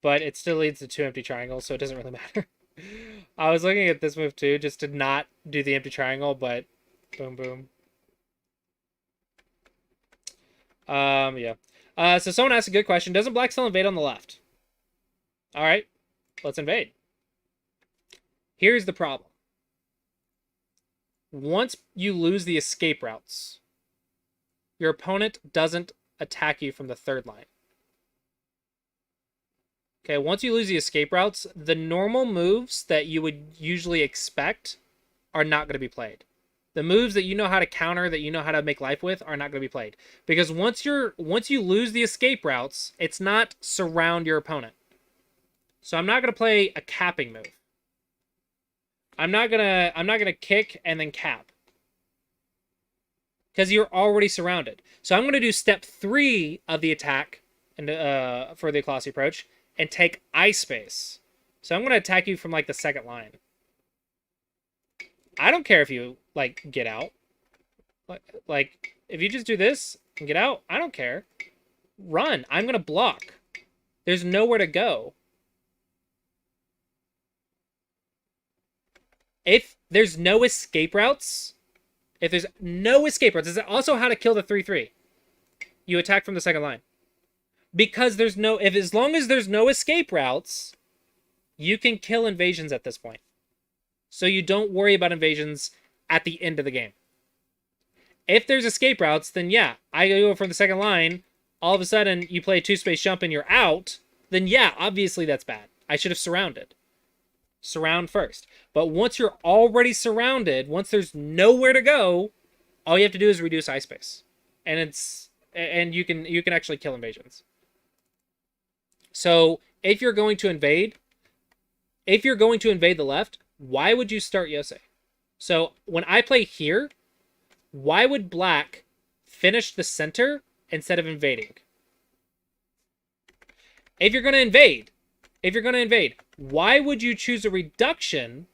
But it still leads to 2 empty triangles, so it doesn't really matter. I was looking at this move too, just to not do the empty triangle, but boom, boom. Yeah. So someone asked a good question. Doesn't black still invade on the left? All right, let's invade. Here's the problem. Once you lose the escape routes, your opponent doesn't attack you from the third line. Okay, once you lose the escape routes, the normal moves that you would usually expect are not going to be played. The moves that you know how to counter, that you know how to make life with, are not going to be played. Because once you lose the escape routes, it's not surround your opponent. So I'm not going to play a capping move. I'm not gonna kick and then cap. Because you're already surrounded. So I'm going to do step 3 of the attack and for the Clossi approach and take eye space. So I'm going to attack you from like the second line. I don't care if you like get out. Like if you just do this and get out, I don't care. Run. I'm going to block. There's nowhere to go. If there's no escape routes, this is also how to kill the 3/3. You attack from the second line. Because as long as there's no escape routes, you can kill invasions at this point. So you don't worry about invasions at the end of the game. If there's escape routes, then yeah, I go from the second line, all of a sudden you play a 2-space jump and you're out, then yeah, obviously that's bad. I should have surrounded. Surround first. But once you're already surrounded, once there's nowhere to go, all you have to do is reduce eye space. And you can actually kill invasions. So if you're going to invade the left, why would you start Yosei? So when I play here, why would black finish the center instead of invading? If you're going to invade, why would you choose a reduction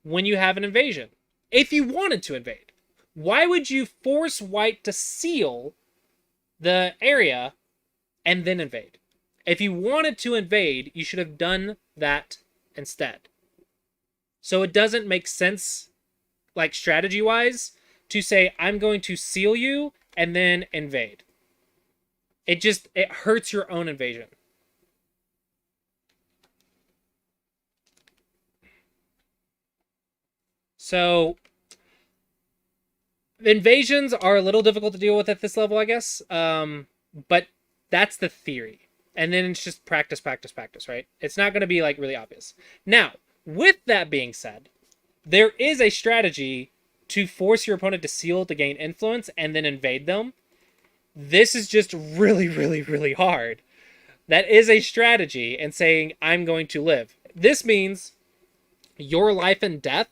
when you have an invasion? If you wanted to invade, why would you force white to seal the area and then invade? If you wanted to invade, you should have done that instead. So it doesn't make sense, like strategy-wise, to say, I'm going to seal you and then invade. It hurts your own invasion. So invasions are a little difficult to deal with at this level, I guess. But that's the theory. And then it's just practice, right? It's not going to be like really obvious. Now, with that being said, there is a strategy to force your opponent to seal to gain influence and then invade them. This is just really, really, really hard. That is a strategy and saying, I'm going to live. This means your life and death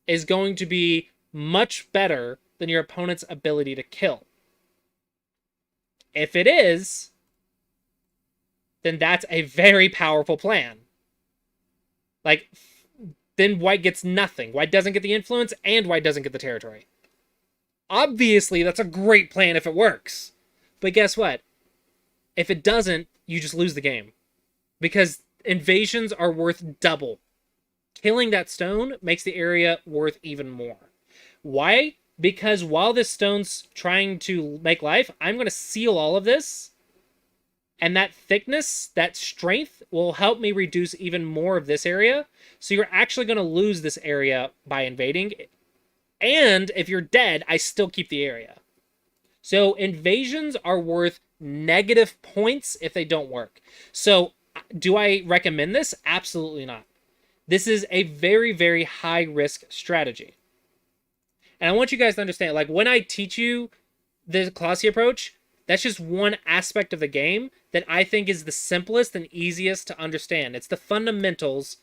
is going to be much better than your opponent's ability to kill. If it is, then that's a very powerful plan. Like, then white gets nothing. White doesn't get the influence, and white doesn't get the territory. Obviously, that's a great plan if it works. But guess what? If it doesn't, you just lose the game. Because invasions are worth double. Killing that stone makes the area worth even more. Why? Because while this stone's trying to make life, I'm going to seal all of this. And that thickness, that strength, will help me reduce even more of this area. So you're actually going to lose this area by invading. And if you're dead, I still keep the area. So invasions are worth negative points if they don't work. So do I recommend this? Absolutely not. This is a very, very high risk strategy. And I want you guys to understand, like, when I teach you the Clossi approach, that's just one aspect of the game that I think is the simplest and easiest to understand. It's the fundamentals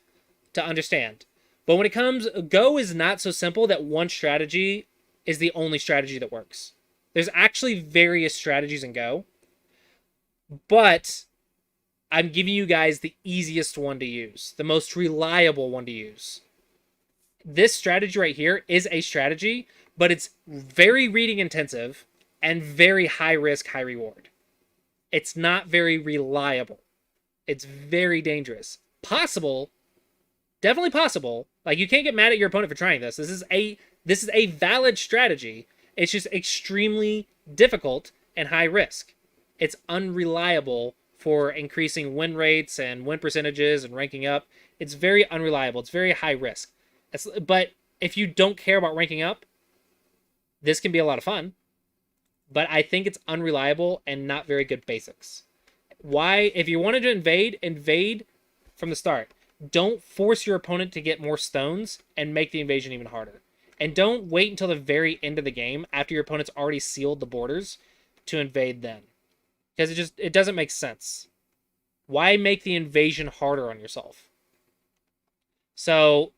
to understand. But when it comes, Go is not so simple that one strategy is the only strategy that works. There's actually various strategies in Go, but I'm giving you guys the easiest one to use, the most reliable one to use. This strategy right here is a strategy, but it's very reading intensive and very high risk, high reward. It's not very reliable. It's very dangerous. Possible, definitely possible. Like, you can't get mad at your opponent for trying this. This is a valid strategy. It's just extremely difficult and high risk. It's unreliable for increasing win rates and win percentages and ranking up. It's very unreliable. It's very high risk. But if you don't care about ranking up, this can be a lot of fun. But I think it's unreliable and not very good basics. Why? If you wanted to invade from the start. Don't force your opponent to get more stones and make the invasion even harder. And don't wait until the very end of the game after your opponent's already sealed the borders to invade then. Because it doesn't make sense. Why make the invasion harder on yourself? So,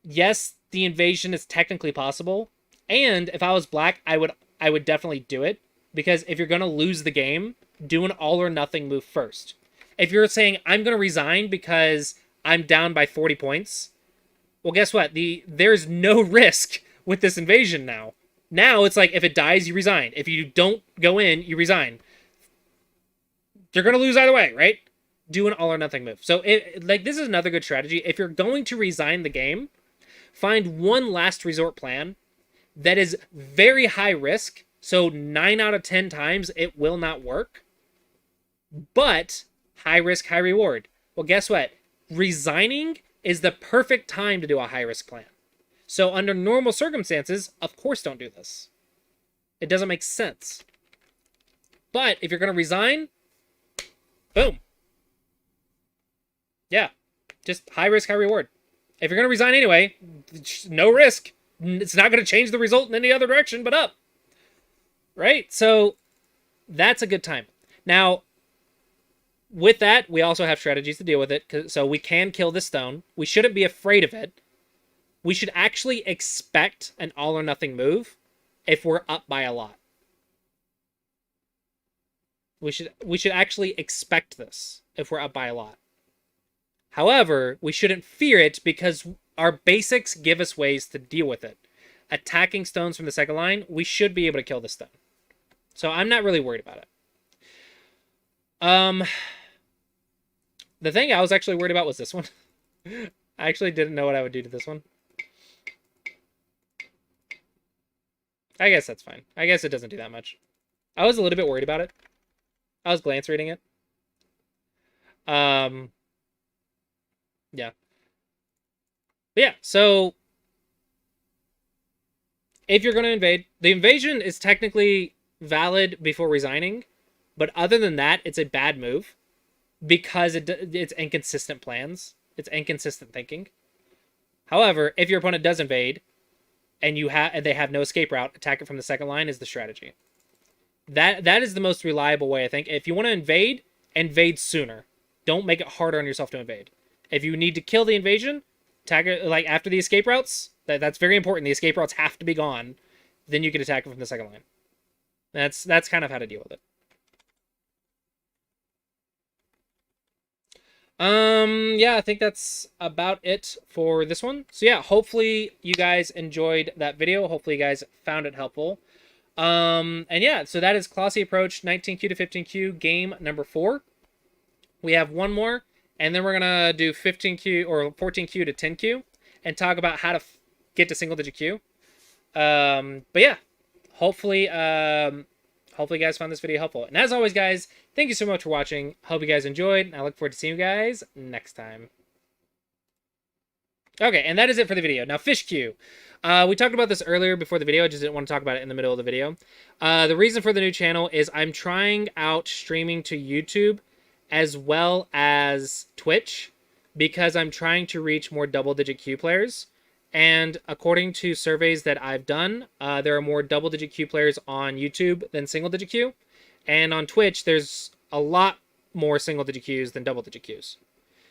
yes, the invasion is technically possible. And if I was black, I would definitely do it. Because if you're going to lose the game, do an all or nothing move first. If you're saying, I'm going to resign because I'm down by 40 points, well, guess what? There's no risk with this invasion now. Now it's like, if it dies, you resign. If you don't go in, you resign. You're going to lose either way, right? Do an all or nothing move. So, this is another good strategy. If you're going to resign the game, find one last resort plan that is very high risk. So 9 out of 10 times it will not work. But high risk, high reward. Well, guess what? Resigning is the perfect time to do a high risk plan. So under normal circumstances, of course don't do this. It doesn't make sense. But if you're going to resign, boom. Yeah, just high risk, high reward. If you're going to resign anyway, no risk. It's not going to change the result in any other direction but up. Right? So that's a good time. Now, with that, we also have strategies to deal with it. So we can kill this stone. We shouldn't be afraid of it. We should actually expect an all or nothing move if we're up by a lot. We should actually expect this if we're up by a lot. However, we shouldn't fear it because our basics give us ways to deal with it. Attacking stones from the second line, we should be able to kill this stone. So I'm not really worried about it. The thing I was actually worried about was this one. I actually didn't know what I would do to this one. I guess that's fine. I guess it doesn't do that much. I was a little bit worried about it. I was glance reading it. Yeah. But yeah, so if you're going to invade, the invasion is technically valid before resigning, but other than that, it's a bad move because it's inconsistent plans. It's inconsistent thinking. However, if your opponent does invade and they have no escape route, attack it from the second line is the strategy. That is the most reliable way, I think. If you want to invade sooner. Don't make it harder on yourself to invade. If you need to kill the invasion, attack it like after the escape routes. That's very important. The escape routes have to be gone. Then you can attack it from the second line. That's kind of how to deal with it. Yeah, I think that's about it for this one. So yeah, hopefully you guys enjoyed that video. Hopefully you guys found it helpful. And yeah, so that is Clossi Approach 19Q to 15Q game number 4. We have one more, and then we're gonna do 15Q or 14Q to 10Q and talk about how to get to single digit Q. But yeah, hopefully hopefully you guys found this video helpful. And as always, guys, thank you so much for watching. Hope you guys enjoyed, and I look forward to seeing you guys next time. Okay, and that is it for the video. Now, Fish Q. We talked about this earlier before the video. I just didn't want to talk about it in the middle of the video. The reason for the new channel is I'm trying out streaming to YouTube as well as Twitch because I'm trying to reach more double-digit Q players. And according to surveys that I've done, there are more double-digit Q players on YouTube than single-digit Q. And on Twitch, there's a lot more single-digit Qs than double-digit Qs.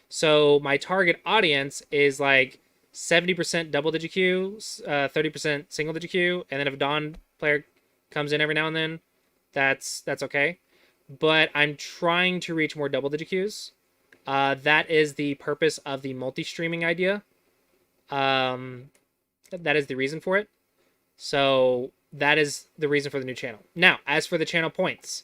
So my target audience is like 70% double-digit Q, 30% single-digit Q, and then if a Dawn player comes in every now and then, that's okay. But I'm trying to reach more double-digit Qs. That is the purpose of the multi-streaming idea. That is the reason for it. So that is the reason for the new channel. Now, as for the channel points,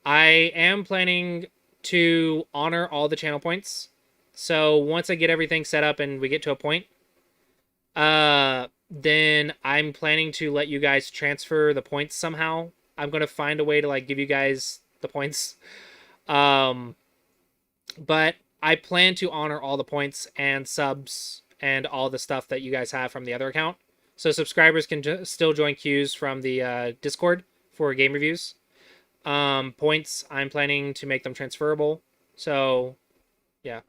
I am planning to honor all the channel points. So once I get everything set up and we get to a point, then I'm planning to let you guys transfer the points somehow. I'm going to find a way to like give you guys the points. But I plan to honor all the points and subs and all the stuff that you guys have from the other account. So subscribers can still join queues from the Discord for game reviews. Points, I'm planning to make them transferable. So, yeah.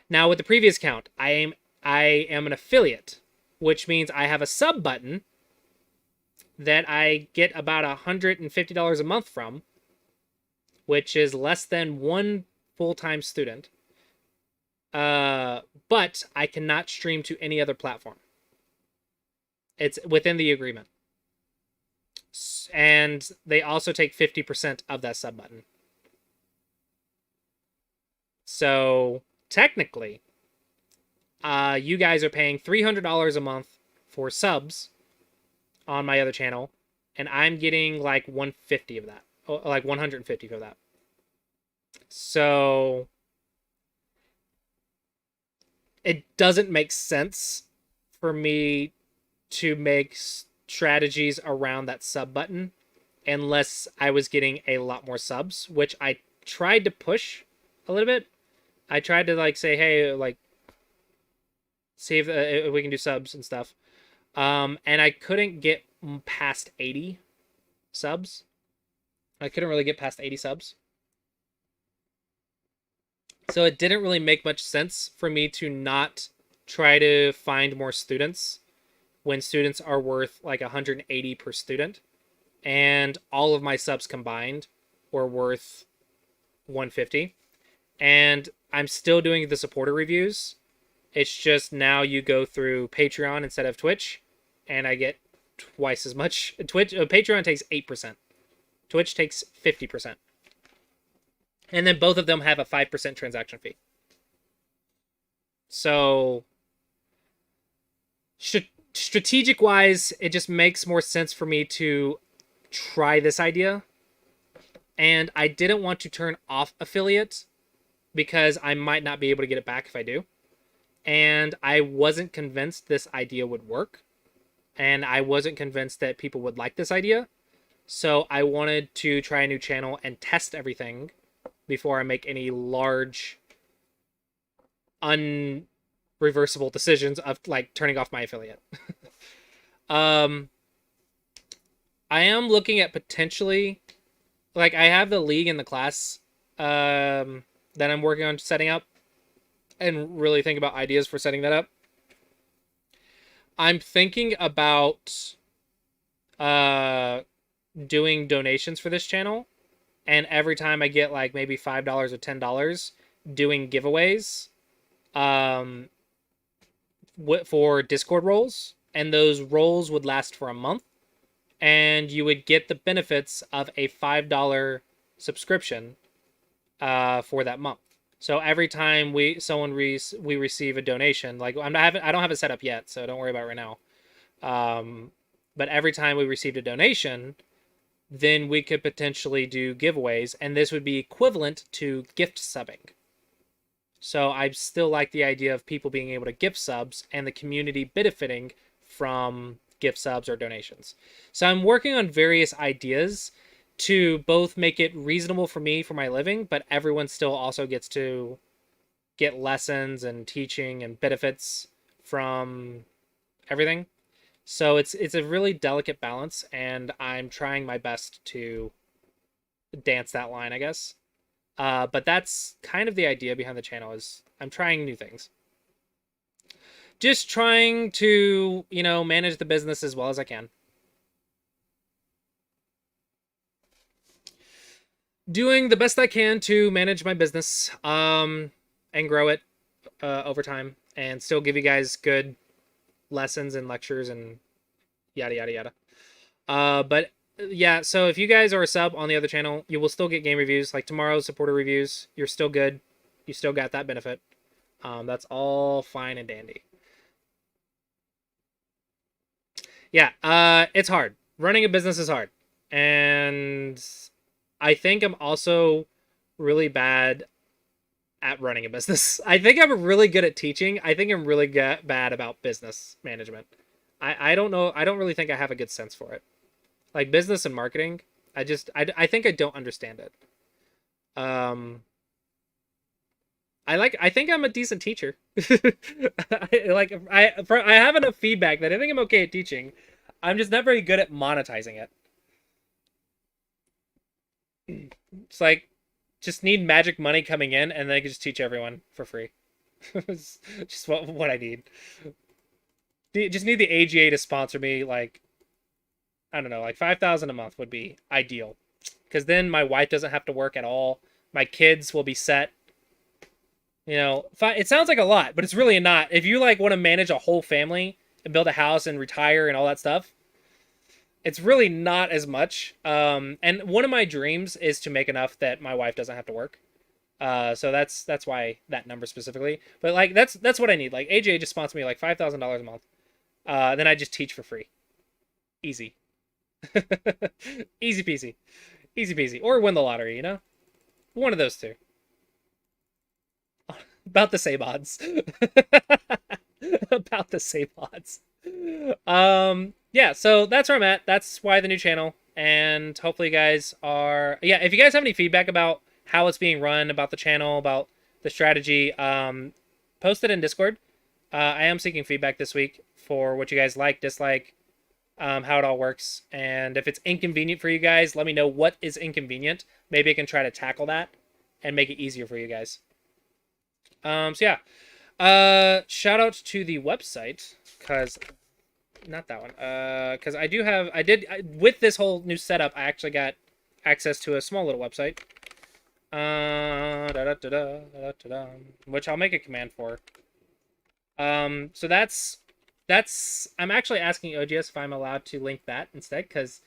Now, with the previous account, I am an affiliate, which means I have a sub button that I get about $150 a month from, which is less than one full-time student. But I cannot stream to any other platform. It's within the agreement. And they also take 50% of that sub button. So technically, you guys are paying $300 a month for subs on my other channel, and I'm getting like 150 of that, like 150 of that. So it doesn't make sense for me to make strategies around that sub button unless I was getting a lot more subs, which I tried to push a little bit. I tried to like say, hey, like, see if we can do subs and stuff. And I couldn't get past 80 subs. I couldn't really get past 80 subs. So it didn't really make much sense for me to not try to find more students when students are worth like 180 per student. And all of my subs combined were worth 150. And I'm still doing the supporter reviews. It's just now you go through Patreon instead of Twitch, and I get twice as much. Patreon takes 8%. Twitch takes 50%. And then both of them have a 5% transaction fee. So, strategic-wise, it just makes more sense for me to try this idea. And I didn't want to turn off affiliate because I might not be able to get it back if I do. And I wasn't convinced this idea would work. And I wasn't convinced that people would like this idea. So I wanted to try a new channel and test everything before I make any large, unreversible decisions of like turning off my affiliate. I am looking at potentially, like I have the league in the class that I'm working on setting up and really think about ideas for setting that up. I'm thinking about doing donations for this channel, and every time I get like maybe $5 or $10, doing giveaways for Discord roles, and those roles would last for a month, and you would get the benefits of a $5 subscription for that month. So every time we receive a donation, like I don't have it set up yet, so don't worry about it right now. But every time we received a donation, then we could potentially do giveaways, and this would be equivalent to gift subbing. So I still like the idea of people being able to gift subs and the community benefiting from gift subs or donations. So I'm working on various ideas to both make it reasonable for me for my living, but everyone still also gets to get lessons and teaching and benefits from everything. So it's a really delicate balance, and I'm trying my best to dance that line, I guess. But that's kind of the idea behind the channel is I'm trying new things. Just trying to, manage the business as well as I can. Doing the best I can to manage my business and grow it over time and still give you guys good lessons and lectures and yada yada yada. But yeah, so if you guys are a sub on the other channel, you will still get game reviews. Like tomorrow's supporter reviews, you're still good. You still got that benefit. That's all fine and dandy. Yeah, it's hard. Running a business is hard. And I think I'm also really bad at running a business. I think I'm really good at teaching. I think I'm really bad about business management. I don't know. I don't really think I have a good sense for it. Like business and marketing, I think I don't understand it. Um, I think I'm a decent teacher. I have enough feedback that I think I'm okay at teaching. I'm just not very good at monetizing it. It's like just need magic money coming in, and then I can just teach everyone for free. It's just what I need. Just need the AGA to sponsor me. Like I don't know, like 5,000 a month would be ideal, because then my wife doesn't have to work at all. My kids will be set. It sounds like a lot, but it's really not. If you like want to manage a whole family and build a house and retire and all that stuff, it's really not as much. And one of my dreams is to make enough that my wife doesn't have to work. So that's why that number specifically. But like that's what I need. Like AJ just sponsors me like $5,000 a month. Then I just teach for free. Easy. Easy peasy. Easy peasy. Or win the lottery. One of those two. About the same odds. About the same odds. Yeah, so that's where I'm at. That's why the new channel. And hopefully you guys are if you guys have any feedback about how it's being run, about the channel, about the strategy, post it in Discord. I am seeking feedback this week for what you guys like, dislike, how it all works. And if it's inconvenient for you guys, let me know what is inconvenient. Maybe I can try to tackle that and make it easier for you guys. So yeah. Shout out to the website, because not that one. Because with this whole new setup, I actually got access to a small little website. Which I'll make a command for. So that's I'm actually asking OGS if I'm allowed to link that instead, because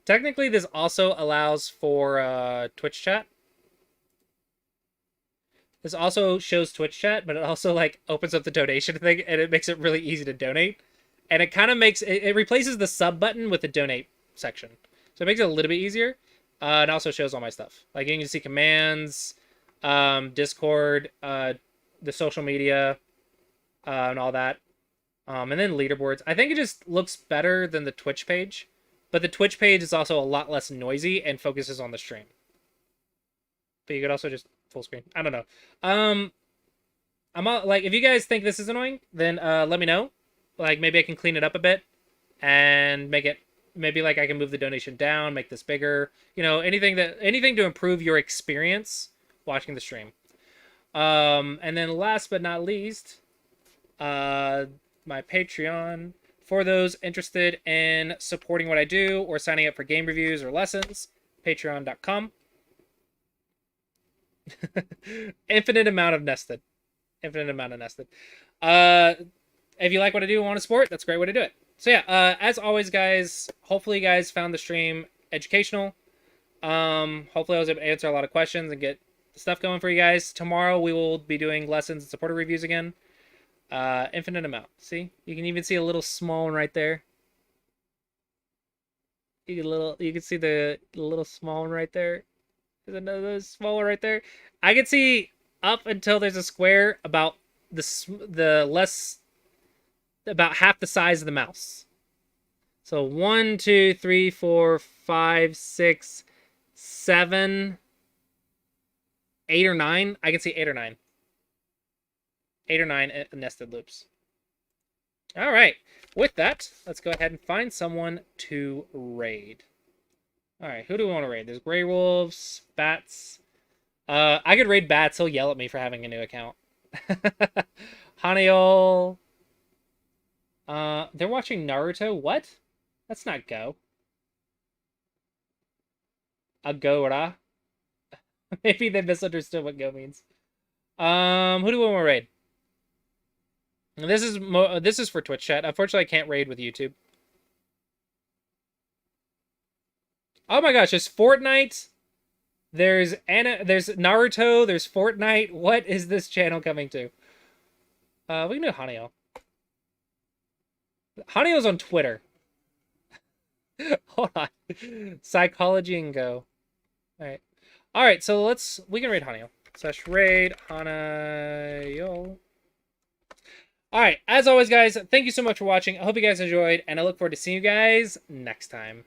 technically this also allows for Twitch chat. This also shows Twitch chat, but it also like opens up the donation thing, and it makes it really easy to donate. And it kind of makes it replaces the sub button with the donate section, so it makes it a little bit easier. It also shows all my stuff. Like you can see commands, Discord, the social media, and all that. And then leaderboards. I think it just looks better than the Twitch page, but the Twitch page is also a lot less noisy and focuses on the stream. But you could also just full screen. I don't know. I'm all, like, if you guys think this is annoying, then let me know. Like maybe I can clean it up a bit and make it. Maybe like I can move the donation down, make this bigger. Anything to improve your experience watching the stream. And then last but not least, my Patreon. For those interested in supporting what I do or signing up for game reviews or lessons, patreon.com. Infinite amount of nested. If you like what I do and want to support, that's a great way to do it. So yeah, as always, guys, hopefully you guys found the stream educational. Hopefully I was able to answer a lot of questions and get stuff going for you guys. Tomorrow we will be doing lessons and supporter reviews again. Infinite amount. See? You can even see a little small one right there. You can see the little small one right there. There's another small one right there. I can see up until there's a square about about half the size of the mouse. So 1, 2, 3, 4, 5, 6, 7, 8 or 9. I can see 8 or 9. 8 or 9 nested loops. All right. With that, let's go ahead and find someone to raid. All right, who do we want to raid? There's Grey Wolves, Bats. I could raid Bats. He'll yell at me for having a new account. Haniol. They're watching Naruto. What? That's not Go. Agora. Maybe they misunderstood what Go means. Who do we want to raid? This is for Twitch chat. Unfortunately, I can't raid with YouTube. Oh my gosh, there's Fortnite. There's Naruto. There's Fortnite. What is this channel coming to? We can do Hanio. Hanio's on Twitter. Hold on. Psychology and Go. Alright. Alright, so we can raid Hanio. / raid Hanio. Alright, as always, guys, thank you so much for watching. I hope you guys enjoyed, and I look forward to seeing you guys next time.